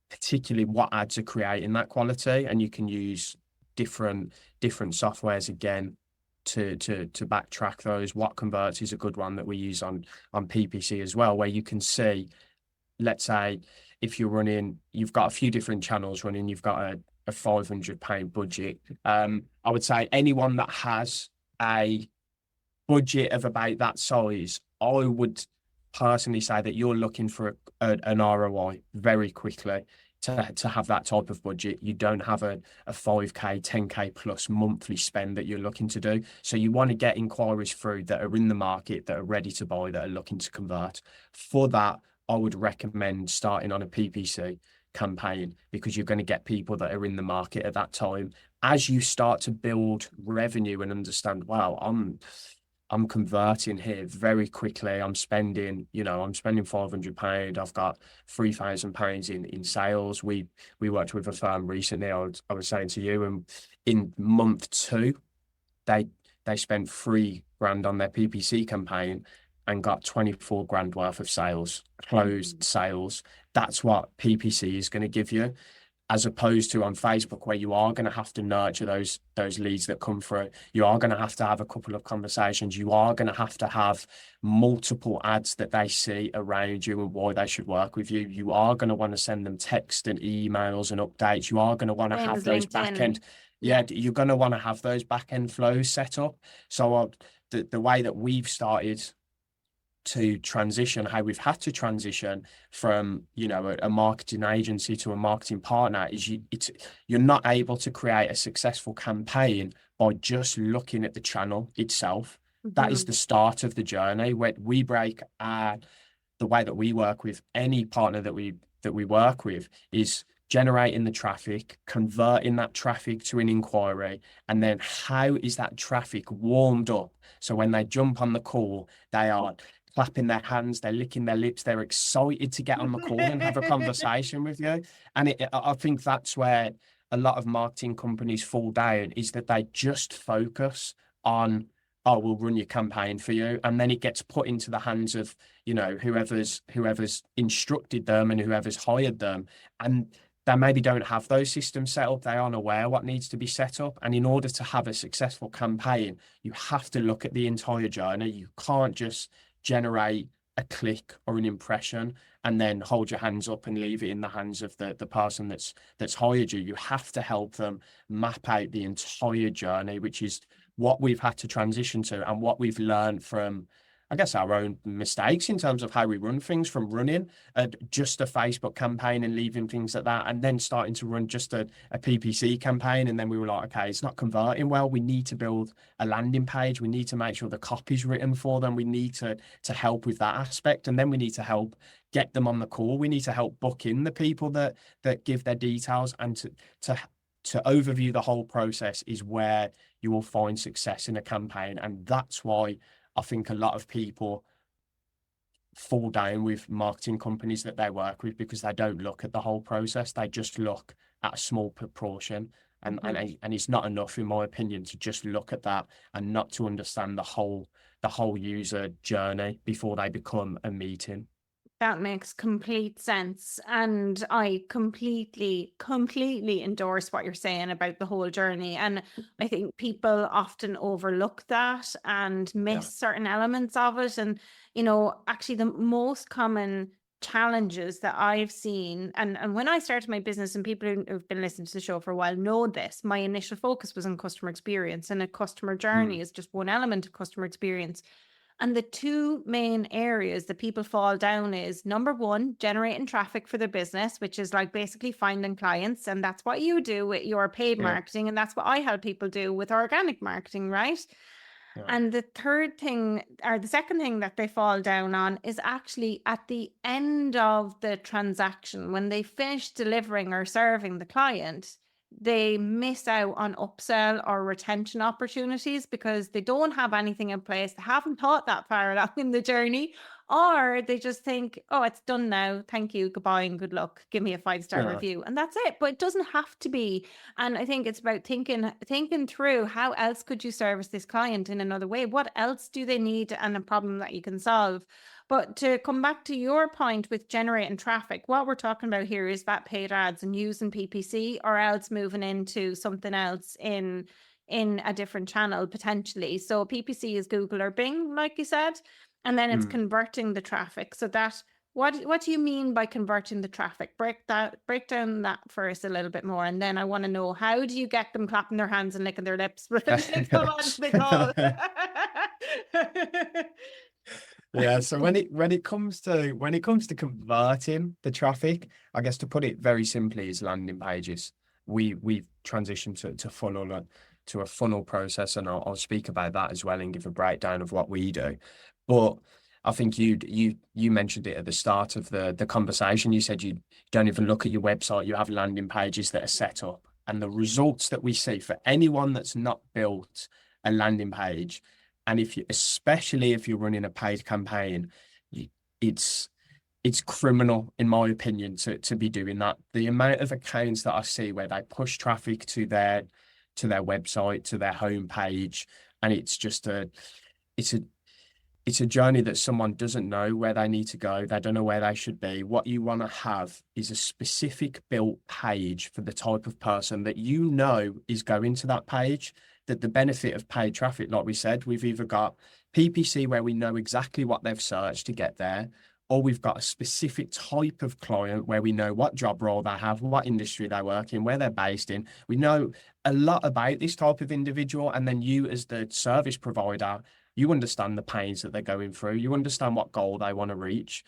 particularly what ads are creating that quality, and you can use different softwares again to backtrack those. What converts is a good one that we use on PPC as well, where you can see, let's say if you've got a few different channels running, you've got a £500 budget. I would say anyone that has a budget of about that size, I would personally say that you're looking for an ROI very quickly to have that type of budget. You don't have a 5K, 10K plus monthly spend that you're looking to do. So you want to get inquiries through that are in the market, that are ready to buy, that are looking to convert. For that, I would recommend starting on a PPC campaign, because you're going to get people that are in the market at that time. As you start to build revenue and understand, wow, I'm converting here very quickly. I'm spending £500. I've got £3,000 in sales. We worked with a firm recently. I was saying to you, and in month 2, they spent £3,000 on their PPC campaign and got 24 grand worth of sales, closed sales. That's what PPC is going to give you, as opposed to on Facebook, where you are going to have to nurture those leads that come through. You are going to have a couple of conversations. You are going to have multiple ads that they see around you and why they should work with you. You are going to want to send them text and emails and updates. You are going to want to Same have as those LinkedIn. back-end. Yeah, you're going to want to have those back-end flows set up. So the way that we've started to transition, how we've had to transition from a marketing agency to a marketing partner, is you're not able to create a successful campaign by just looking at the channel itself. That is the start of the journey. Where we break the way that we work with any partner that we work with is generating the traffic, converting that traffic to an inquiry, and then how is that traffic warmed up? So when they jump on the call, they are clapping their hands, they're licking their lips, they're excited to get on the call and have a conversation with you. And I think that's where a lot of marketing companies fall down, is that they just focus on, oh, we'll run your campaign for you. And then it gets put into the hands of, whoever's instructed them and whoever's hired them. And they maybe don't have those systems set up. They aren't aware what needs to be set up. And in order to have a successful campaign, you have to look at the entire journey. You can't just generate a click or an impression and then hold your hands up and leave it in the hands of the person that's hired you. You have to help them map out the entire journey, which is what we've had to transition to and what we've learned from, I guess, our own mistakes in terms of how we run things, from running just a Facebook campaign and leaving things at that, and then starting to run just a PPC campaign. And then we were like, okay, it's not converting well. We need to build a landing page. We need to make sure the copy's written for them. We need to help with that aspect. And then we need to help get them on the call. We need to help book in the people that give their details, and to overview the whole process is where you will find success in a campaign. And that's why I think a lot of people fall down with marketing companies that they work with, because they don't look at the whole process. They just look at a small proportion And it's not enough, in my opinion, to just look at that and not to understand the whole user journey before they become a meeting. That makes complete sense. And I completely endorse what you're saying about the whole journey. And I think people often overlook that and miss certain elements of it. And, actually the most common challenges that I've seen, and when I started my business, and people who've been listening to the show for a while know this, my initial focus was on customer experience, and a customer journey is just one element of customer experience. And the two main areas that people fall down is, number one, generating traffic for their business, which is like basically finding clients. And that's what you do with your paid marketing. And that's what I help people do with organic marketing, right? Yeah. And the second thing that they fall down on is actually at the end of the transaction, when they finish delivering or serving the client, they miss out on upsell or retention opportunities because they don't have anything in place. They haven't thought that far along in the journey, or they just think, oh, it's done now. Thank you. Goodbye and good luck. Give me a 5-star review. And that's it. But it doesn't have to be. And I think it's about thinking through, how else could you service this client in another way? What else do they need, and a problem that you can solve? But to come back to your point with generating traffic, what we're talking about here is that paid ads and using PPC, or else moving into something else in a different channel potentially. So PPC is Google or Bing, like you said, and then it's converting the traffic. So that, what do you mean by converting the traffic? Break down that for us a little bit more, and then I want to know, how do you get them clapping their hands and licking their lips when they come onto the call? Yeah, so when it comes to converting the traffic, I guess, to put it very simply, is landing pages. We've transitioned to a funnel process, and I'll speak about that as well and give a breakdown of what we do. But I think you mentioned it at the start of the conversation. You said you don't even look at your website, you have landing pages that are set up, and the results that we see for anyone that's not built a landing page, and especially if you're running a paid campaign, it's criminal, in my opinion, to be doing that. The amount of accounts that I see where they push traffic to their website, to their homepage, and it's a journey that someone doesn't know where they need to go. They don't know where they should be. What you want to have is a specific built page for the type of person that is going to that page. That the benefit of paid traffic, like we said, we've either got PPC where we know exactly what they've searched to get there, or we've got a specific type of client where we know what job role they have, what industry they work in, where they're based in. We know a lot about this type of individual, and then you, as the service provider, you understand the pains that they're going through. You understand what goal they want to reach.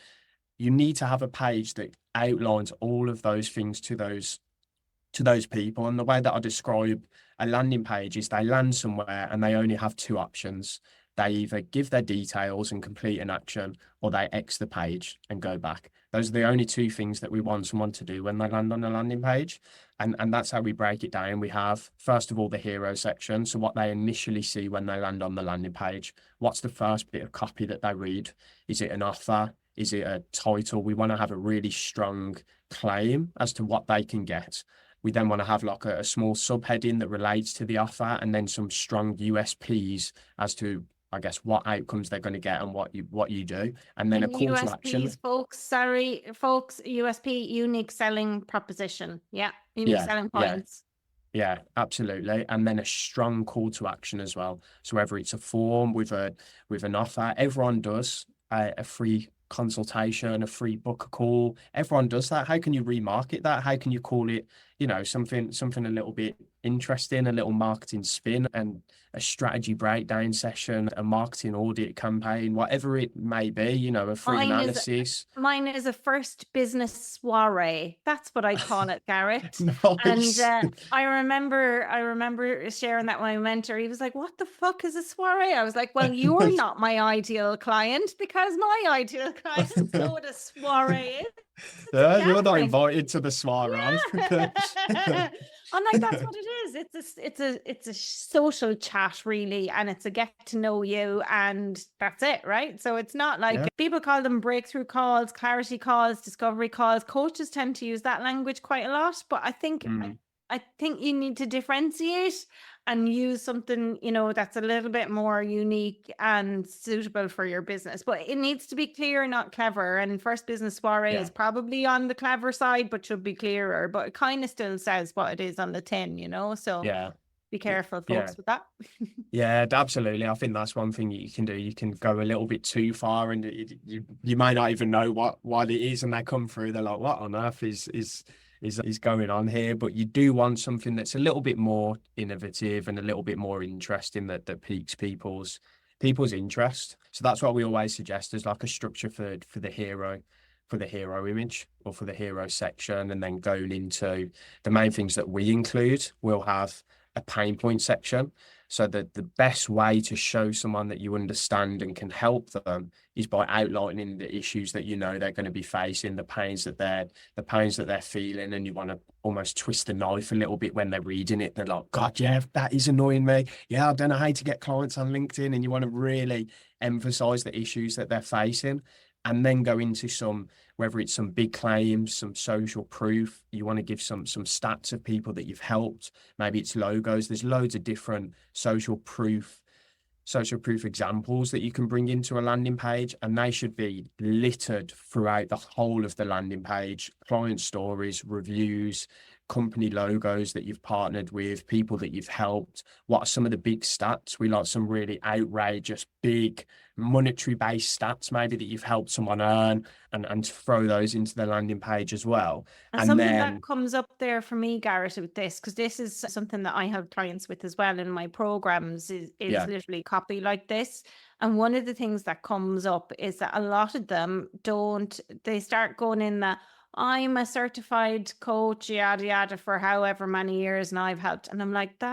You need to have a page that outlines all of those things to those people. And the way that I describe a landing page is, they land somewhere and they only have two options. They either give their details and complete an action, or they X the page and go back. Those are the only two things that we want someone to do when they land on a landing page. And that's how we break it down. We have, first of all, the hero section. So what they initially see when they land on the landing page. What's the first bit of copy that they read? Is it an offer? Is it a title? We want to have a really strong claim as to what they can get. We then want to have like a small subheading that relates to the offer, and then some strong USPs as to, I guess, what outcomes they're going to get and what you do. And then a call to action. Folks, USP, unique selling proposition. Yeah, unique selling points. Yeah, absolutely. And then a strong call to action as well. So whether it's a form with an offer, everyone does a free consultation, a free book a call. Everyone does that. How can you remarket that? How can you call it, something a little bit interesting, a little marketing spin, and a strategy breakdown session, a marketing audit campaign, whatever it may be, a free analysis. Mine is a first business soiree. That's what I call it, Garrett. Nice. And I remember sharing that with my mentor. He was like, "What the fuck is a soiree?" I was like, "Well, you're not my ideal client, because my ideal client is what a soiree is." Yeah, you're not invited to the soiree. Yeah. I'm like, that's what it is. It's a social chat, really, and it's a get to know you, and that's it, right? So it's not like people call them breakthrough calls, clarity calls, discovery calls. Coaches tend to use that language quite a lot, but I think I think you need to differentiate and use something, that's a little bit more unique and suitable for your business. But it needs to be clear, not clever. And First Business Soiree Yeah. is probably on the clever side, but should be clearer. But it kind of still says what it is on the tin, So Yeah. be careful, Yeah. folks, with that. Yeah, absolutely. I think that's one thing you can do. You can go a little bit too far, and you may not even know what it is, and they come through. They're like, "What on earth is going on here?" But you do want something that's a little bit more innovative and a little bit more interesting that piques people's interest. So that's what we always suggest as like a structure for the hero image or for the hero section, and then going into the main things that we include. We'll have a pain point section. So that the best way to show someone that you understand and can help them is by outlining the issues that they're going to be facing, the pains that they're feeling, and you want to almost twist the knife a little bit when they're reading it. They're like, God, yeah, that is annoying me. Yeah, I don't know how to get clients on LinkedIn, and you want to really emphasize the issues that they're facing, and then go into whether it's some big claims, some social proof. You want to give some stats of people that you've helped. Maybe it's logos. There's loads of different social proof examples that you can bring into a landing page, and they should be littered throughout the whole of the landing page. Client stories, reviews, company logos that you've partnered with, people that you've helped. What are some of the big stats? We like some really outrageous, big monetary based stats maybe that you've helped someone earn, and throw those into the landing page as well. And And something then that comes up there for me, Garrett, with this, because this is something that I have clients with as well in my programs, is yeah, literally copy like this. And one of the things that comes up is that a lot of them they start going in that I'm a certified coach, yada, yada, for however many years, and I've helped. And I'm like,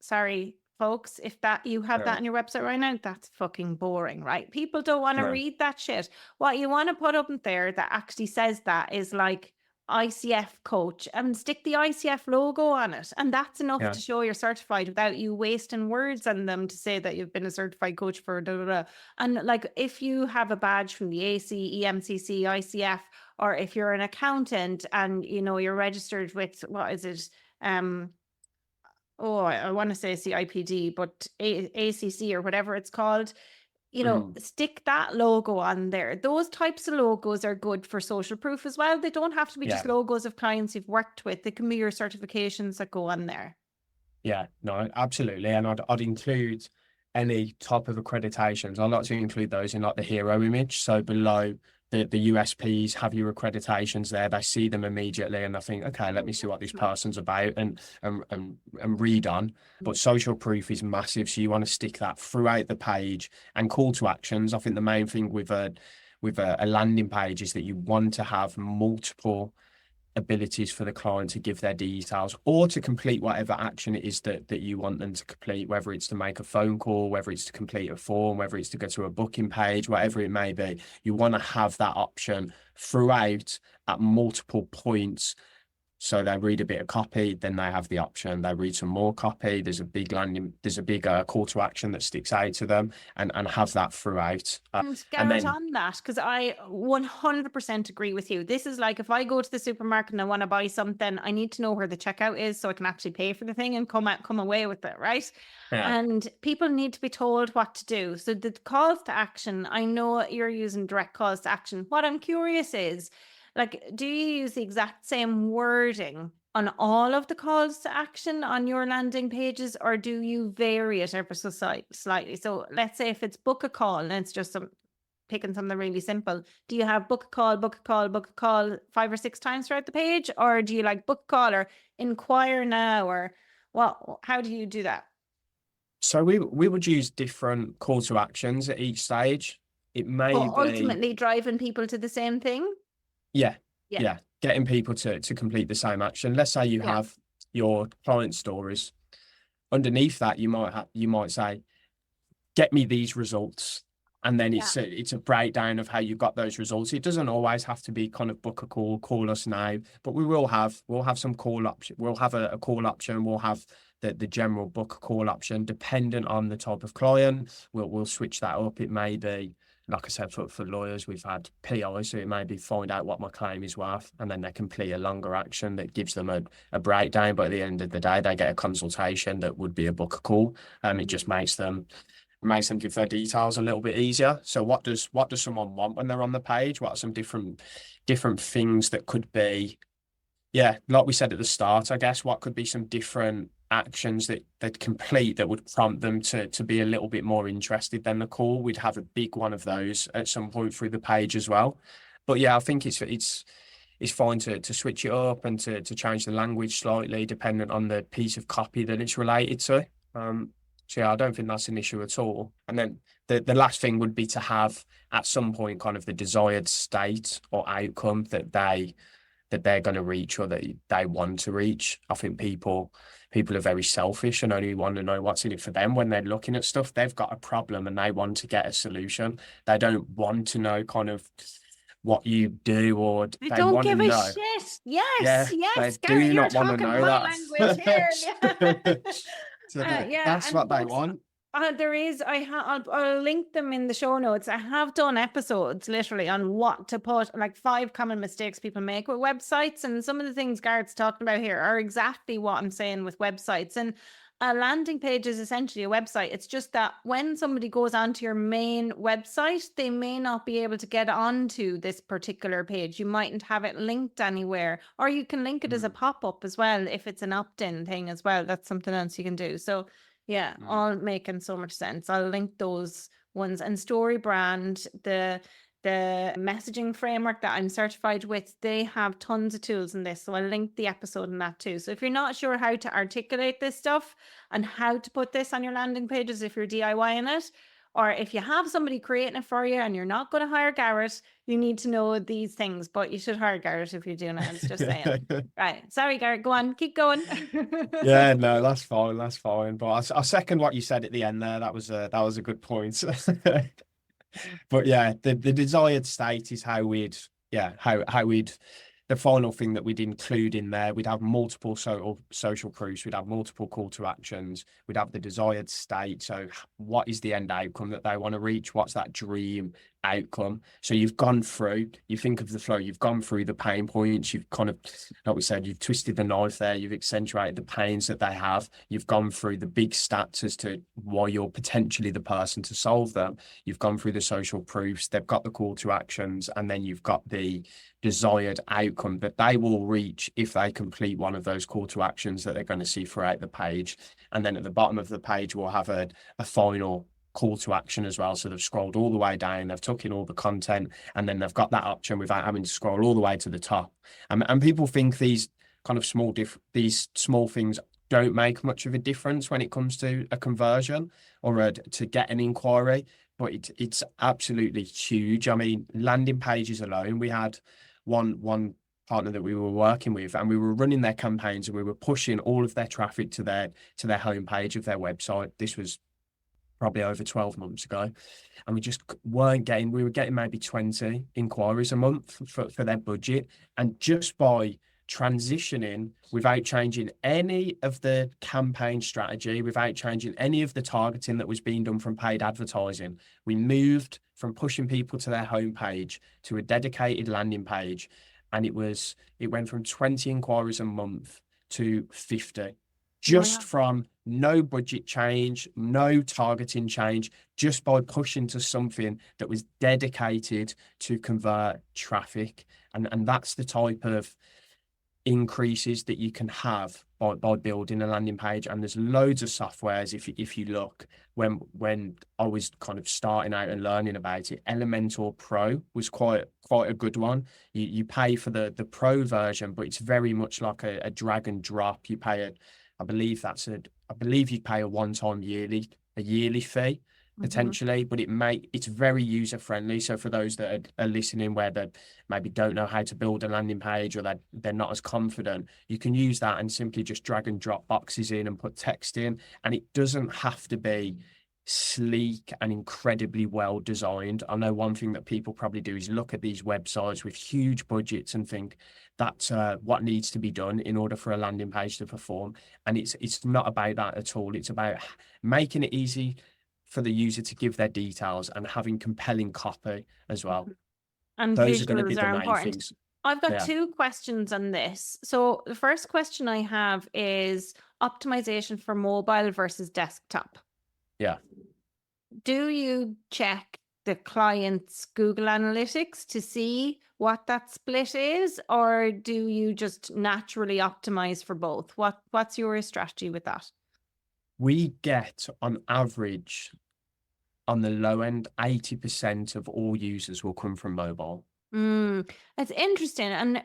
sorry, folks, if that you have that no, on your website right now, that's fucking boring, right? People don't want to no, read that shit. What you want to put up there that actually says that is like ICF coach, and stick the ICF logo on it. And that's enough yeah, to show you're certified without you wasting words on them to say that you've been a certified coach for da da da. And like if you have a badge from the AC, EMCC, ICF, or if you're an accountant and you're registered with, what is it? I want to say CIPD, but ACC or whatever it's called. mhm, Stick that logo on there. Those types of logos are good for social proof as well. They don't have to be yeah. just logos of clients you've worked with. They can be your certifications that go on there. Yeah, no, absolutely. And I'd include any type of accreditations. I like to include those in like the hero image. So below the USPs, have your accreditations there. They see them immediately and I think, okay, let me see what this person's about and read on. But social proof is massive. So you want to stick that throughout the page, and call to actions. I think the main thing with a landing page is that you want to have multiple abilities for the client to give their details or to complete whatever action it is that you want them to complete, whether it's to make a phone call, whether it's to complete a form, whether it's to go to a booking page, whatever it may be. You want to have that option throughout at multiple points. So they read a bit of copy, then they have the option. They read some more copy. There's a big call to action that sticks out to them, and have that throughout. And And Garrett, then on that, because I 100% agree with you. This is like if I go to the supermarket and I want to buy something, I need to know where the checkout is so I can actually pay for the thing and come away with it, right? yeah, And people need to be told what to do. So the calls to action, I know you're using direct calls to action. What I'm curious is, like, do you use the exact same wording on all of the calls to action on your landing pages, or do you vary it ever so slightly? So let's say if it's book a call and it's just picking something really simple, do you have book a call, book a call, book a call 5 or 6 times throughout the page? Or do you like book a call or inquire now, or how do you do that? so we would use different call to actions at each stage. It may But be ultimately driving people to the same thing? Yeah, Yeah. yeah. Getting people to complete the same action. Let's say you Yeah. have your client stories. Underneath that, you might say, "Get me these results," and then it's a breakdown of how you got those results. It doesn't always have to be kind of book a call, call us now, but we'll have some call option. We'll have a call option. We'll have the general book a call option, dependent on the type of client. We'll switch that up. It may be like I said, for lawyers, we've had PI, so it may be find out what my claim is worth, and then they complete a longer action that gives them a breakdown. But at the end of the day, they get a consultation that would be a book call. It just makes them give their details a little bit easier. So what does someone want when they're on the page? What are some different things that could be, yeah, like we said at the start, I guess, what could be some different actions that they'd complete that would prompt them to be a little bit more interested than the call? We'd have a big one of those at some point through the page as well. But yeah, I think it's fine to switch it up and to change the language slightly dependent on the piece of copy that it's related to. So yeah, I don't think that's an issue at all. And then the last thing would be to have at some point kind of the desired state or outcome that they're going to reach or that they want to reach. I think people are very selfish and only want to know what's in it for them when they're looking at stuff. They've got a problem and they want to get a solution. They don't want to know kind of what you do, or they don't want give to a know. Yes, yes, they Garrett, do not want to know that. Language here. So that's what they want. There is, I'll link them in the show notes. I have done episodes literally on what to put, like 5 common mistakes people make with websites. And some of the things Garrett's talking about here are exactly what I'm saying with websites. And a landing page is essentially a website. It's just that when somebody goes onto your main website, they may not be able to get onto this particular page. You mightn't have it linked anywhere, or you can link it as a pop-up as well if it's an opt-in thing as well. That's something else you can do. So yeah, all making so much sense. I'll link those ones. And StoryBrand, the messaging framework that I'm certified with, they have tons of tools in this. So I'll link the episode in that too. So if you're not sure how to articulate this stuff and how to put this on your landing pages, if you're DIYing it, or if you have somebody creating it for you and you're not going to hire Garrett, you need to know these things. But you should hire Garrett if you're doing it. It's just saying. Right. Sorry, Garrett. Go on. Keep going. Yeah, no, that's fine. That's fine. But I second what you said at the end there. That was a good point. But yeah, the desired state is how we'd the final thing that we'd include in there. We'd have multiple social proofs. We'd have multiple call to actions. We'd have the desired state. So what is the end outcome that they want to reach? What's that dream outcome? So you've gone through, you think of the flow, you've gone through the pain points. You've kind of, like we said, you've twisted the knife there. You've accentuated the pains that they have. You've gone through the big stats as to why you're potentially the person to solve them. You've gone through the social proofs. They've got the call to actions, and then you've got the desired outcome that they will reach if they complete one of those call to actions that they're going to see throughout the page. And then at the bottom of the page, we'll have a final call to action as well. So they've scrolled all the way down, they've took in all the content, and then they've got that option without having to scroll all the way to the top. And people think these kind of small things don't make much of a difference when it comes to a conversion or to get an inquiry, but it's absolutely huge. I mean, landing pages alone, we had one partner that we were working with, and we were running their campaigns, and we were pushing all of their traffic to their homepage of their website. This was probably over 12 months ago, and we were getting maybe 20 inquiries a month for their budget. And just by transitioning, without changing any of the campaign strategy, without changing any of the targeting that was being done from paid advertising, we moved from pushing people to their homepage to a dedicated landing page. And it went from 20 inquiries a month to 50, just from no budget change, no targeting change, just by pushing to something that was dedicated to convert traffic. And that's the type of increases that you can have by building a landing page. And there's loads of softwares. If you look, when I was kind of starting out and learning about it, Elementor Pro was quite a good one. You pay for the pro version, but it's very much like a drag and drop. You pay I believe you pay a one-time yearly fee potentially, but it's very user friendly. So for those that are listening, where they maybe don't know how to build a landing page, or they're not as confident, you can use that and simply just drag and drop boxes in and put text in, and it doesn't have to be sleek and incredibly well designed. I know one thing that people probably do is look at these websites with huge budgets and think that's what needs to be done in order for a landing page to perform, and it's not about that at all. It's about making it easy for the user to give their details and having compelling copy as well. And Those are going to be visuals the are main important. things. I've got Yeah. 2 questions on this. So the first question I have is optimization for mobile versus desktop. Yeah. Do you check the client's Google Analytics to see what that split is, or do you just naturally optimize for both? What's your strategy with that? We get on average, on the low end, 80% of all users will come from mobile. It's interesting. And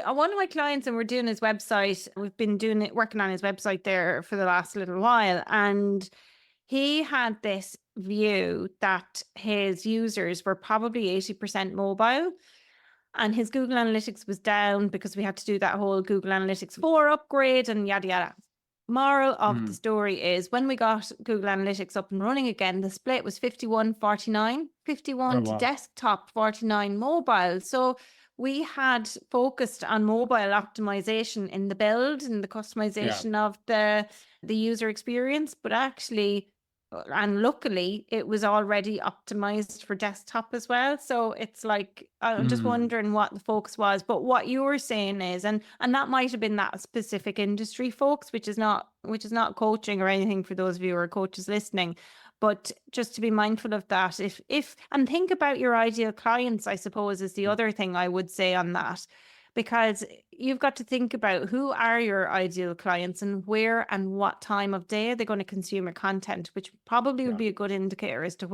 one of my clients, and we're doing his website, we've been working on his website there for the last little while. And he had this view that his users were probably 80% mobile. And his Google Analytics was down because we had to do that whole Google Analytics 4 upgrade and yada, yada. Moral of the story is when we got Google Analytics up and running again, the split was 51-49, 51 to desktop, 49 mobile. So we had focused on mobile optimization in the build and the customization of the user experience, but actually, and luckily, it was already optimized for desktop as well. So it's like, I'm just wondering what the focus was. But what you were saying is, and that might have been that specific industry, folks, which is not coaching or anything for those of you who are coaches listening. But just to be mindful of that, if and think about your ideal clients, I suppose, is the other thing I would say on that. Because you've got to think about who are your ideal clients and where and what time of day they're going to consume your content, which probably would be a good indicator as to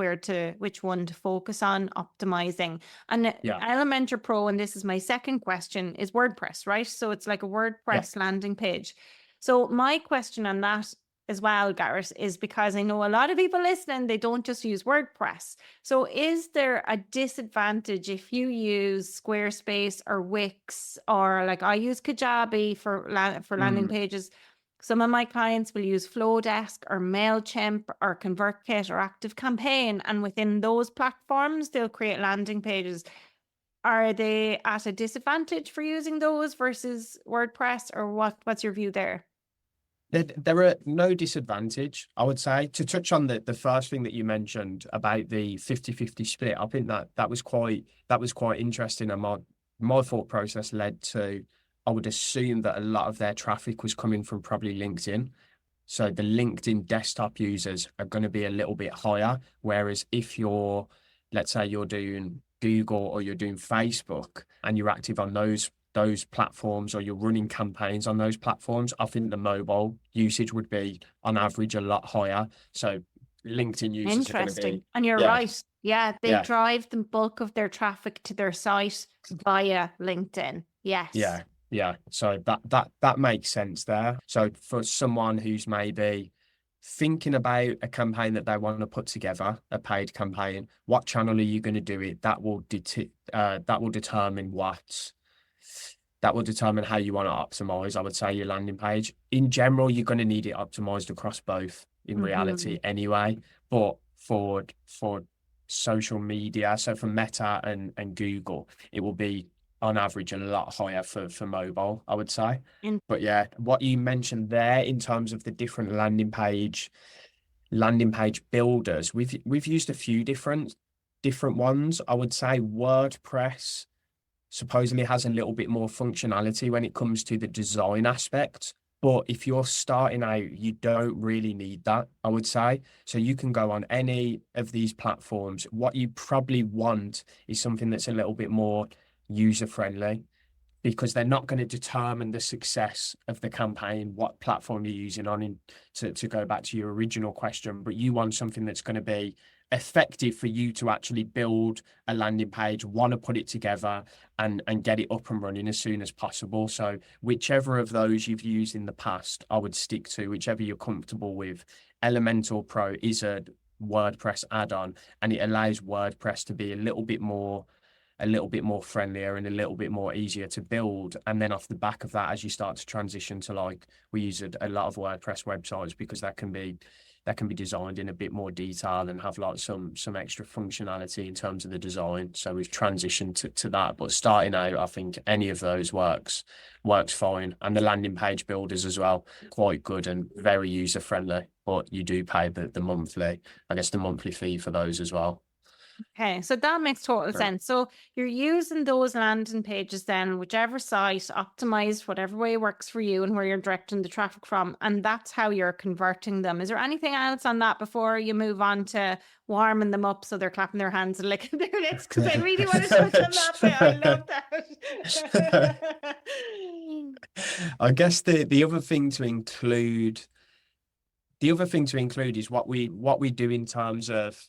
which one to focus on optimizing. And Elementor Pro, and this is my second question, is WordPress, right? So it's like a WordPress landing page. So my question on that as well, Garrett, is because I know a lot of people listening, they don't just use WordPress. So is there a disadvantage if you use Squarespace or Wix, or like I use Kajabi for landing pages? Some of my clients will use Flowdesk or MailChimp or ConvertKit or ActiveCampaign, and within those platforms, they'll create landing pages. Are they at a disadvantage for using those versus WordPress, or what's your view there? There are no disadvantage, I would say. To touch on the first thing that you mentioned about the 50-50 split, I think that was quite interesting, and my thought process led to, I would assume that a lot of their traffic was coming from probably LinkedIn. So the LinkedIn desktop users are going to be a little bit higher, whereas if let's say you're doing Google or you're doing Facebook and you're active on those platforms, or you're running campaigns on those platforms, I think the mobile usage would be on average a lot higher. So LinkedIn users are going to be, and you're right. Yeah, they drive the bulk of their traffic to their site via LinkedIn. Yes. Yeah. So that makes sense there. So for someone who's maybe thinking about a campaign that they want to put together, a paid campaign, what channel are you going to do it? That will determine how you want to optimize, I would say, your landing page. In general, you're going to need it optimized across both in reality anyway. But for social media, so for Meta and Google, it will be on average a lot higher for mobile, I would say. But yeah, what you mentioned there in terms of the different landing page builders, we've used a few different ones. I would say WordPress supposedly has a little bit more functionality when it comes to the design aspect. But if you're starting out, you don't really need that, I would say. So you can go on any of these platforms. What you probably want is something that's a little bit more user-friendly, because they're not going to determine the success of the campaign, what platform you're using on, to go back to your original question. But you want something that's going to be effective for you to actually build a landing page, want to put it together and get it up and running as soon as possible. So whichever of those you've used in the past, I would stick to, whichever you're comfortable with. Elementor Pro is a WordPress add-on, and it allows WordPress to be a little bit more friendlier and a little bit more easier to build. And then off the back of that, as you start to transition to, like, we use a lot of WordPress websites because that can be designed in a bit more detail and have like some extra functionality in terms of the design. So we've transitioned to that. But starting out, I think any of those works fine. And the landing page builders as well, quite good and very user friendly. but you do pay the monthly, I guess the monthly fee for those as well. Okay, so that makes total Sure. sense. So you're using those landing pages then, whichever site, optimized, whatever way works for you and where you're directing the traffic from, and that's how you're converting them. Is there anything else on that before you move on to warming them up so they're clapping their hands and licking their lips? Because I really want to touch on that bit. I love that. I guess the other thing to include, is what we do in terms of,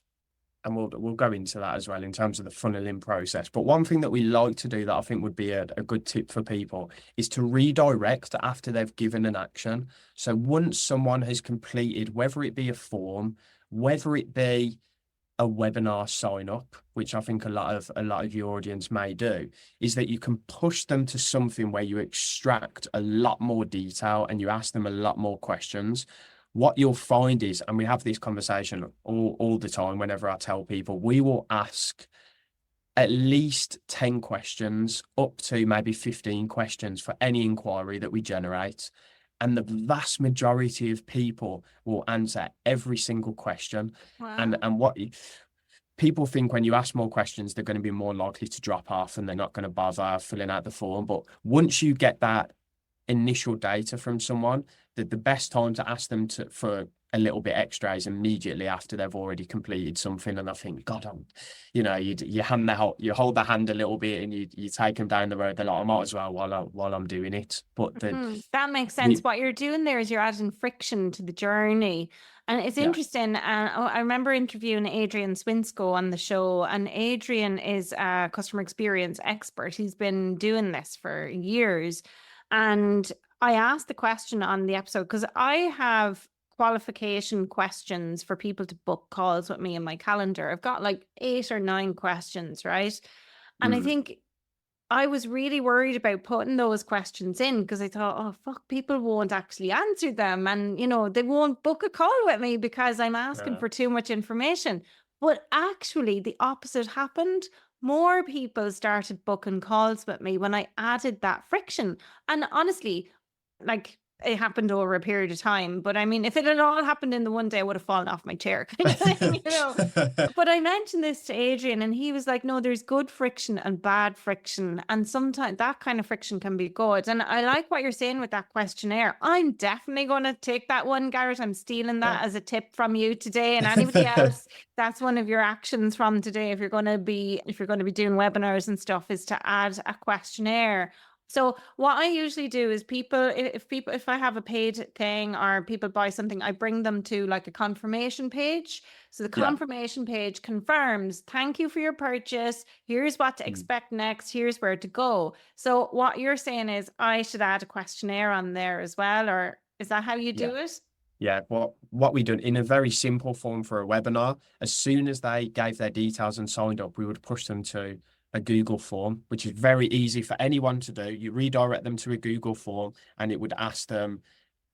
and we'll go into that as well in terms of the funneling process. But one thing that we like to do that I think would be a good tip for people is to redirect after they've given an action. So once someone has completed, whether it be a form, whether it be a webinar sign up, which I think a lot of your audience may do, is that you can push them to something where you extract a lot more detail and you ask them a lot more questions. What you'll find is, and we have this conversation all the time whenever I tell people, we will ask at least 10 questions, up to maybe 15 questions for any inquiry that we generate. And the vast majority of people will answer every single question. Wow. And what people think, when you ask more questions, they're going to be more likely to drop off and they're not going to bother filling out the form. But once you get that initial data from someone, that the best time to ask them for a little bit extra is immediately after they've already completed something. And I think, God, you hold the hand a little bit and you take them down the road. They're like, I might as well while I'm doing it. But that makes sense. What you're doing there is you're adding friction to the journey. And it's interesting. I remember interviewing Adrian Swinscoe on the show, and Adrian is a customer experience expert. He's been doing this for years. And I asked the question on the episode because I have qualification questions for people to book calls with me in my calendar. I've got like 8 or 9 questions, right? And I think I was really worried about putting those questions in because I thought, oh, fuck, people won't actually answer them. And, they won't book a call with me because I'm asking for too much information. But actually, the opposite happened. More people started booking calls with me when I added that friction. And honestly, like, it happened over a period of time. But I mean, if it had all happened in the one day, I would have fallen off my chair, kind of thing, But I mentioned this to Adrian and he was like, no, there's good friction and bad friction. And sometimes that kind of friction can be good. And I like what you're saying with that questionnaire. I'm definitely going to take that one, Garrett. I'm stealing that as a tip from you today. And anybody else, that's one of your actions from today. If you're going to be doing webinars and stuff, is to add a questionnaire. So what I usually do is if I have a paid thing or people buy something, I bring them to like a confirmation page. So the confirmation page confirms, thank you for your purchase. Here's what to expect next. Here's where to go. So what you're saying is I should add a questionnaire on there as well, or is that how you do it? Yeah, what we done in a very simple form for a webinar, as soon as they gave their details and signed up, we would push them to a Google form, which is very easy for anyone to do. You redirect them to a Google form and it would ask them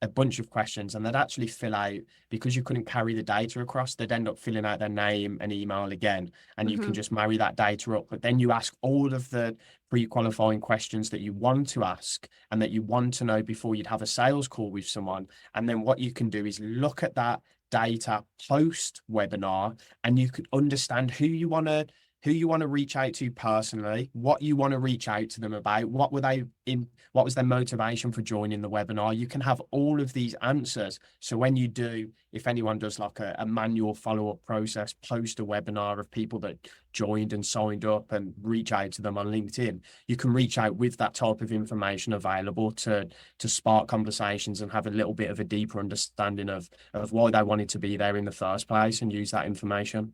a bunch of questions, and they'd actually fill out, because you couldn't carry the data across, they'd end up filling out their name and email again, and you can just marry that data up. But then you ask all of the pre-qualifying questions that you want to ask and that you want to know before you'd have a sales call with someone. And then what you can do is look at that data post webinar and you can understand who you want to reach out to personally, what you want to reach out to them about, what was their motivation for joining the webinar. You can have all of these answers. So when you do, if anyone does like a manual follow-up process post a webinar of people that joined and signed up and reach out to them on LinkedIn, you can reach out with that type of information available to spark conversations and have a little bit of a deeper understanding of why they wanted to be there in the first place and use that information.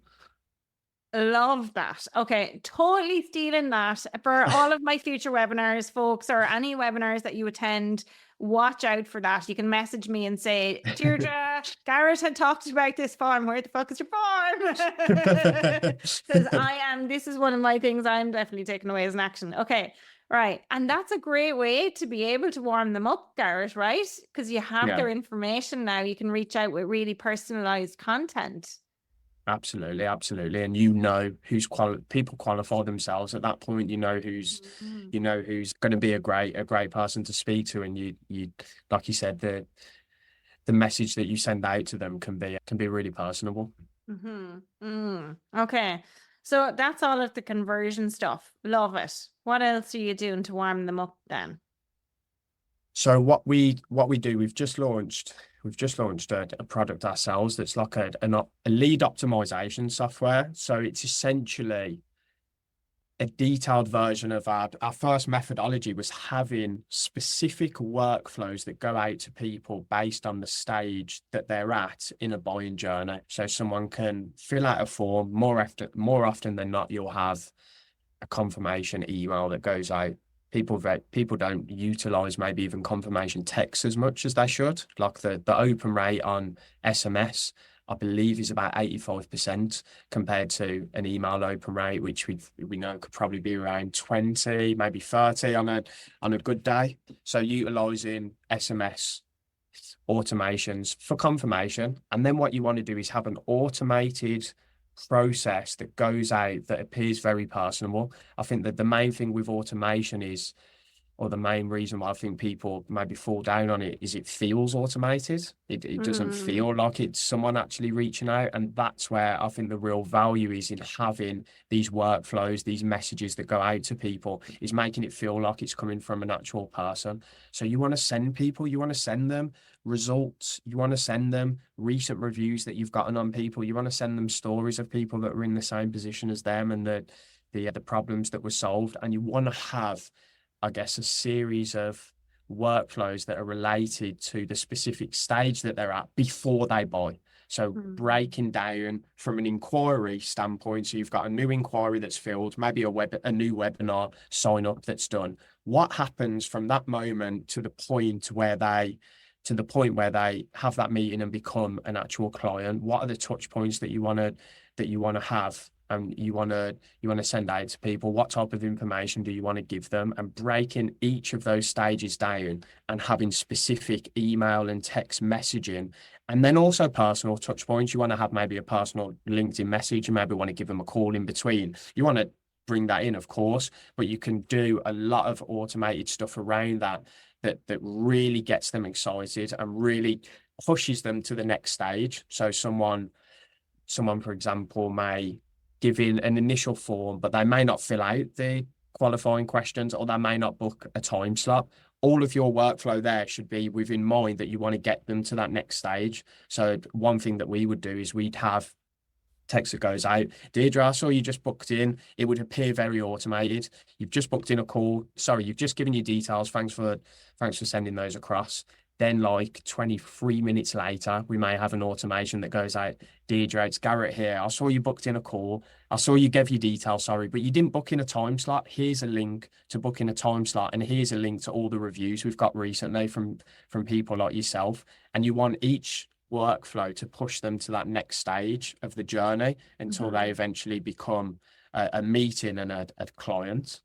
Love that. Okay, totally stealing that for all of my future webinars, folks, or any webinars that you attend. Watch out for that. You can message me and say, Deirdre, Garrett had talked about this farm. Where the fuck is your farm? Says this is one of my things I'm definitely taking away as an action. Okay, right. And that's a great way to be able to warm them up, Garrett, right? Because you have their information now. You can reach out with really personalized content. Absolutely. And people qualify themselves at that point. You know who's going to be a great person to speak to. And you like you said, the the message that you send out to them can be really personable. Okay. So that's all of the conversion stuff. Love it. What else are you doing to warm them up then? So what we do, we've just launched a product ourselves that's like a lead optimization software. So it's essentially a detailed version of our first methodology was having specific workflows that go out to people based on the stage that they're at in a buying journey. So someone can fill out a form. More often than not, you'll have a confirmation email that goes out. People don't utilize maybe even confirmation texts as much as they should. Like the open rate on SMS, I believe, is about 85% compared to an email open rate, which we know could probably be around 20, maybe 30 on a good day. So utilizing SMS automations for confirmation, and then what you want to do is have an automated process that goes out that appears very personable. I think that the main thing with automation is, or the main reason why I think people maybe fall down on it, is it feels automated. It doesn't feel like it's someone actually reaching out. And that's where I think the real value is in having these workflows, these messages that go out to people, is making it feel like it's coming from an actual person. So you want to send them results, you want to send them recent reviews that you've gotten on people, you want to send them stories of people that were in the same position as them and the problems that were solved. And you want to have, I guess, a series of workflows that are related to the specific stage that they're at before they buy. So breaking down from an inquiry standpoint, so you've got a new inquiry that's filled, maybe a new webinar sign up that's done. What happens from that moment to the point where they have that meeting and become an actual client? What are the touch points that you want to have? And you want to send out to people? What type of information do you want to give them? And breaking each of those stages down and having specific email and text messaging, and then also personal touch points. You want to have maybe a personal LinkedIn message. You maybe want to give them a call in between. You want to bring that in, of course, but you can do a lot of automated stuff around that really gets them excited and really pushes them to the next stage. So someone, for example, may give in an initial form, but they may not fill out the qualifying questions, or they may not book a time slot. All of your workflow there should be within mind that you want to get them to that next stage. So one thing that we would do is we'd have text that goes out. Deirdre, I saw you just booked in. It would appear very automated. You've just booked in a call. Sorry, you've just given your details. Thanks for sending those across. Then like 23 minutes later, we may have an automation that goes out. Deirdre, it's Garrett here. I saw you booked in a call. I saw you gave your details, sorry, but you didn't book in a time slot. Here's a link to book in a time slot. And here's a link to all the reviews we've got recently from people like yourself. And you want each workflow to push them to that next stage of the journey until they eventually become a meeting and a client.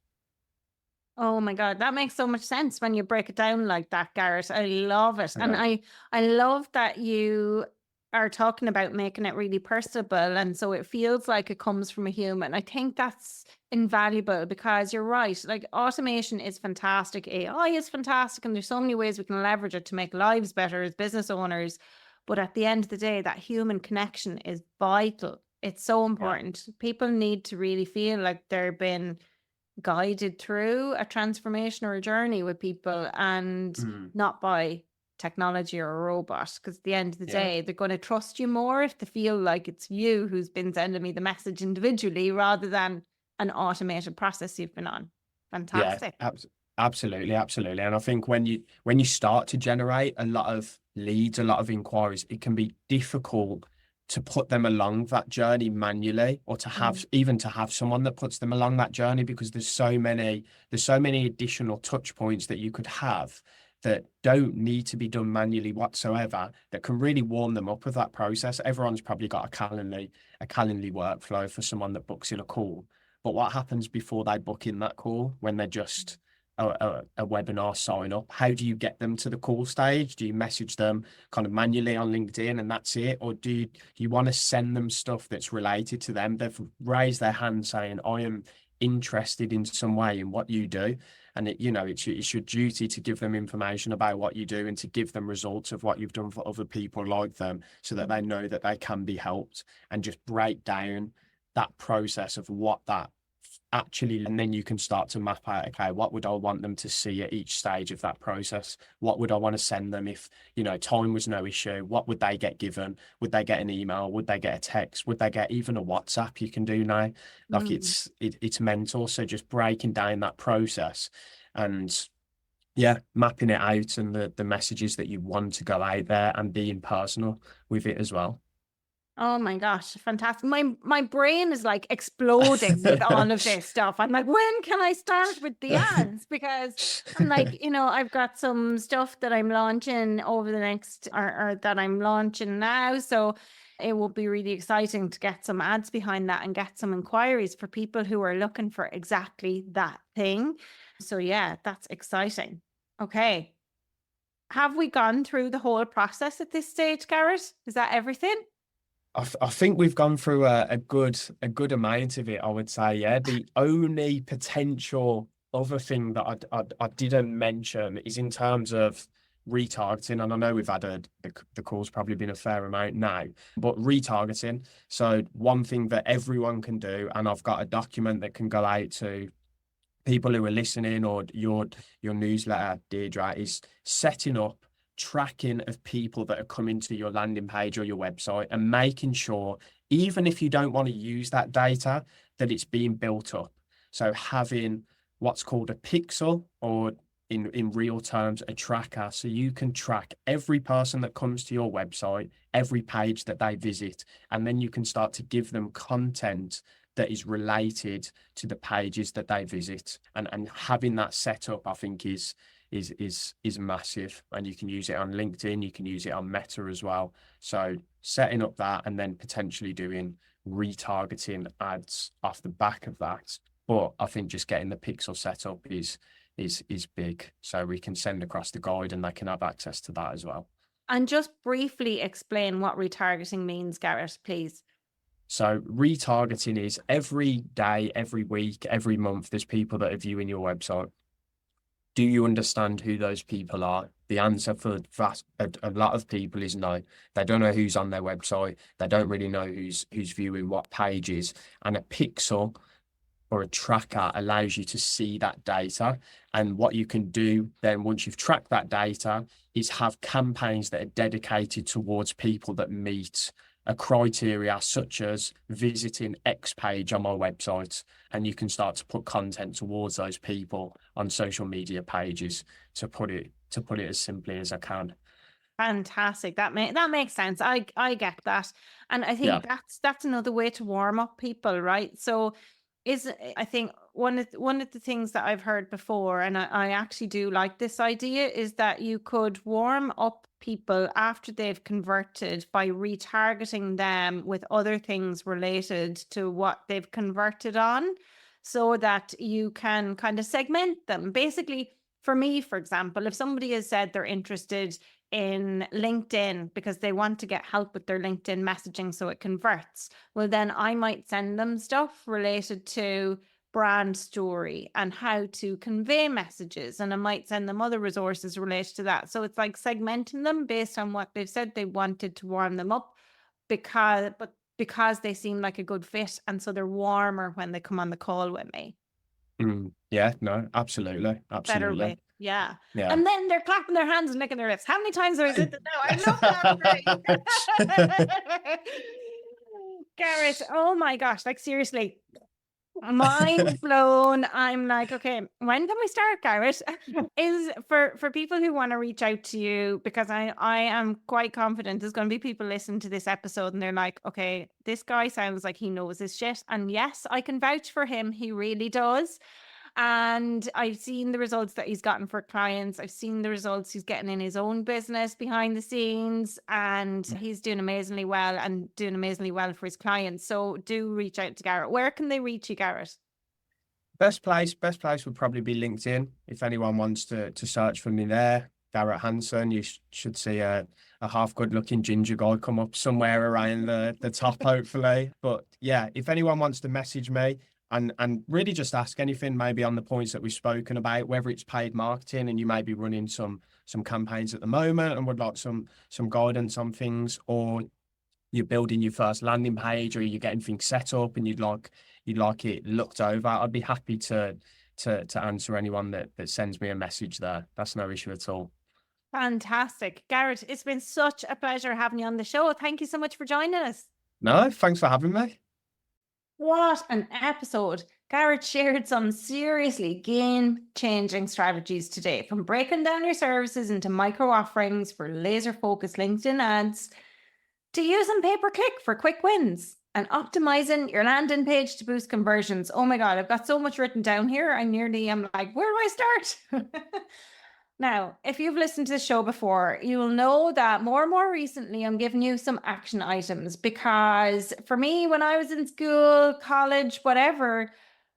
Oh my God, that makes so much sense when you break it down like that, Garrett. I love it. Yeah. And I love that you are talking about making it really personable, and so it feels like it comes from a human. I think that's invaluable, because you're right. Like, automation is fantastic, AI is fantastic, and there's so many ways we can leverage it to make lives better as business owners. But at the end of the day, that human connection is vital. It's so important. People need to really feel like they're being guided through a transformation or a journey with people, and not by technology or a robot. Because at the end of the day, they're going to trust you more if they feel like it's you who's been sending me the message individually, rather than an automated process you've been on. Fantastic. Yeah, absolutely. And I think when you start to generate a lot of leads, a lot of inquiries, it can be difficult to put them along that journey manually, or to have someone that puts them along that journey, because there's so many additional touch points that you could have that don't need to be done manually whatsoever, that can really warm them up with that process. Everyone's probably got a Calendly workflow for someone that books in a call. But what happens before they book in that call, when they're just a webinar sign up? How do you get them to the call stage? Do you message them kind of manually on LinkedIn and that's it? Or do you want to send them stuff that's related to them? They've raised their hand saying, I am interested in some way in what you do. And you want to And it's your duty to give them information about what you do and to give them results of what you've done for other people like them, so that they know that they can be helped, and just break down that process of what that actually, and then you can start to map out, okay, what would I want them to see at each stage of that process? What would I want to send them if, time was no issue? What would they get given? Would they get an email? Would they get a text? Would they get even a WhatsApp you can do now? Like it's mental. So just breaking down that process and mapping it out, and the messages that you want to go out there, and being personal with it as well. Oh my gosh, fantastic. My brain is like exploding with all of this stuff. I'm like, when can I start with the ads? Because I'm like, I've got some stuff that I'm launching over the next, or that I'm launching now. So it will be really exciting to get some ads behind that and get some inquiries for people who are looking for exactly that thing. So yeah, that's exciting. Okay. Have we gone through the whole process at this stage, Garrett? Is that everything? I think we've gone through a good amount of it, I would say. Yeah. The only potential other thing that I didn't mention is in terms of retargeting. And I know we've had the call's probably been a fair amount now, but retargeting. So one thing that everyone can do, and I've got a document that can go out to people who are listening, or your newsletter, Deirdre, is setting up tracking of people that are coming to your landing page or your website, and making sure, even if you don't want to use that data, that it's being built up. So having what's called a pixel, or in real terms, a tracker, so you can track every person that comes to your website, every page that they visit, and then you can start to give them content that is related to the pages that they visit. And having that set up, I think is massive. And you can use it on LinkedIn, you can use it on Meta as well. So setting up that, and then potentially doing retargeting ads off the back of that. But I think just getting the pixel set up is big. So we can send across the guide, and they can have access to that as well. And just briefly explain what retargeting means, Garrett, please. So retargeting is every day, every week, every month, there's people that are viewing your website. Do you understand who those people are? The answer for a lot of people is no. They don't know who's on their website. They don't really know who's viewing what pages. And a pixel or a tracker allows you to see that data. And what you can do then, once you've tracked that data, is have campaigns that are dedicated towards people that meet a criteria, such as visiting X page on my website, and you can start to put content towards those people on social media pages, to put it as simply as I can. Fantastic. That makes sense. I get that. And I think that's another way to warm up people, right? So I think one of the things that I've heard before, and I actually do like this idea, is that you could warm up people after they've converted by retargeting them with other things related to what they've converted on, so that you can kind of segment them. Basically, for me, for example, if somebody has said they're interested in LinkedIn because they want to get help with their LinkedIn messaging so it converts, well, then I might send them stuff related to brand story and how to convey messages, and I might send them other resources related to that. So it's like segmenting them based on what they've said they wanted to warm them up, because they seem like a good fit, and so they're warmer when they come on the call with me. Yeah, no, absolutely. Better way. Yeah. Yeah. And then they're clapping their hands and licking their lips. How many times have I said that now? I love that. Garrett, oh my gosh, like seriously, mind blown. I'm like, okay, when can we start, Garrett? Is for people who want to reach out to you, because I am quite confident there's going to be people listening to this episode and they're like, okay, this guy sounds like he knows his shit. And yes, I can vouch for him. He really does. And I've seen the results that he's gotten for clients. I've seen the results he's getting in his own business behind the scenes, and he's doing amazingly well for his clients. So do reach out to Garrett. Where can they reach you, Garrett? Best place would probably be LinkedIn. If anyone wants to search for me there, Garrett Hansen, you should see a half good looking ginger guy come up somewhere around the top, hopefully. But yeah, if anyone wants to message me, and really just ask anything maybe on the points that we've spoken about, whether it's paid marketing and you may be running some campaigns at the moment and would like some guidance on things, or you're building your first landing page, or you're getting things set up and you'd like it looked over. I'd be happy to answer anyone that sends me a message there. That's no issue at all. Fantastic. Garrett, it's been such a pleasure having you on the show. Thank you so much for joining us. No, thanks for having me. What an episode. Garrett shared some seriously game-changing strategies today, from breaking down your services into micro offerings for laser-focused LinkedIn ads, to using pay-per-click for quick wins, and optimizing your landing page to boost conversions. Oh my God, I've got so much written down here. I'm like, where do I start? Now, if you've listened to the show before, you will know that more and more recently, I'm giving you some action items, because for me, when I was in school, college, whatever,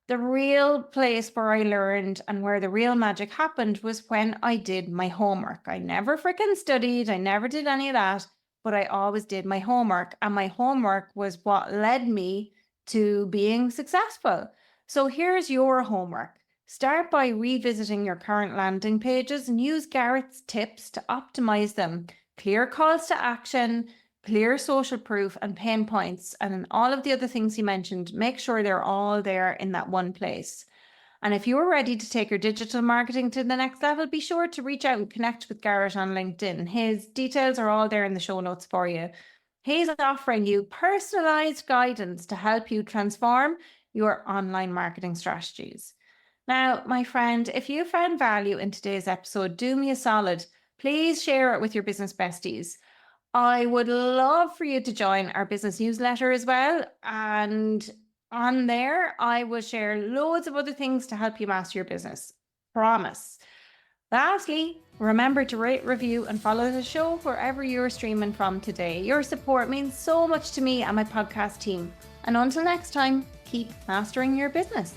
the real place where I learned and where the real magic happened was when I did my homework. I never freaking studied. I never did any of that, but I always did my homework, and my homework was what led me to being successful. So here's your homework. Start by revisiting your current landing pages and use Garrett's tips to optimize them. Clear calls to action, clear social proof, and pain points, and all of the other things he mentioned. Make sure they're all there in that one place. And if you're ready to take your digital marketing to the next level, be sure to reach out and connect with Garrett on LinkedIn. His details are all there in the show notes for you. He's offering you personalized guidance to help you transform your online marketing strategies. Now, my friend, if you found value in today's episode, do me a solid. Please share it with your business besties. I would love for you to join our business newsletter as well. And on there, I will share loads of other things to help you master your business. Promise. Lastly, remember to rate, review, and follow the show wherever you're streaming from today. Your support means so much to me and my podcast team. And until next time, keep mastering your business.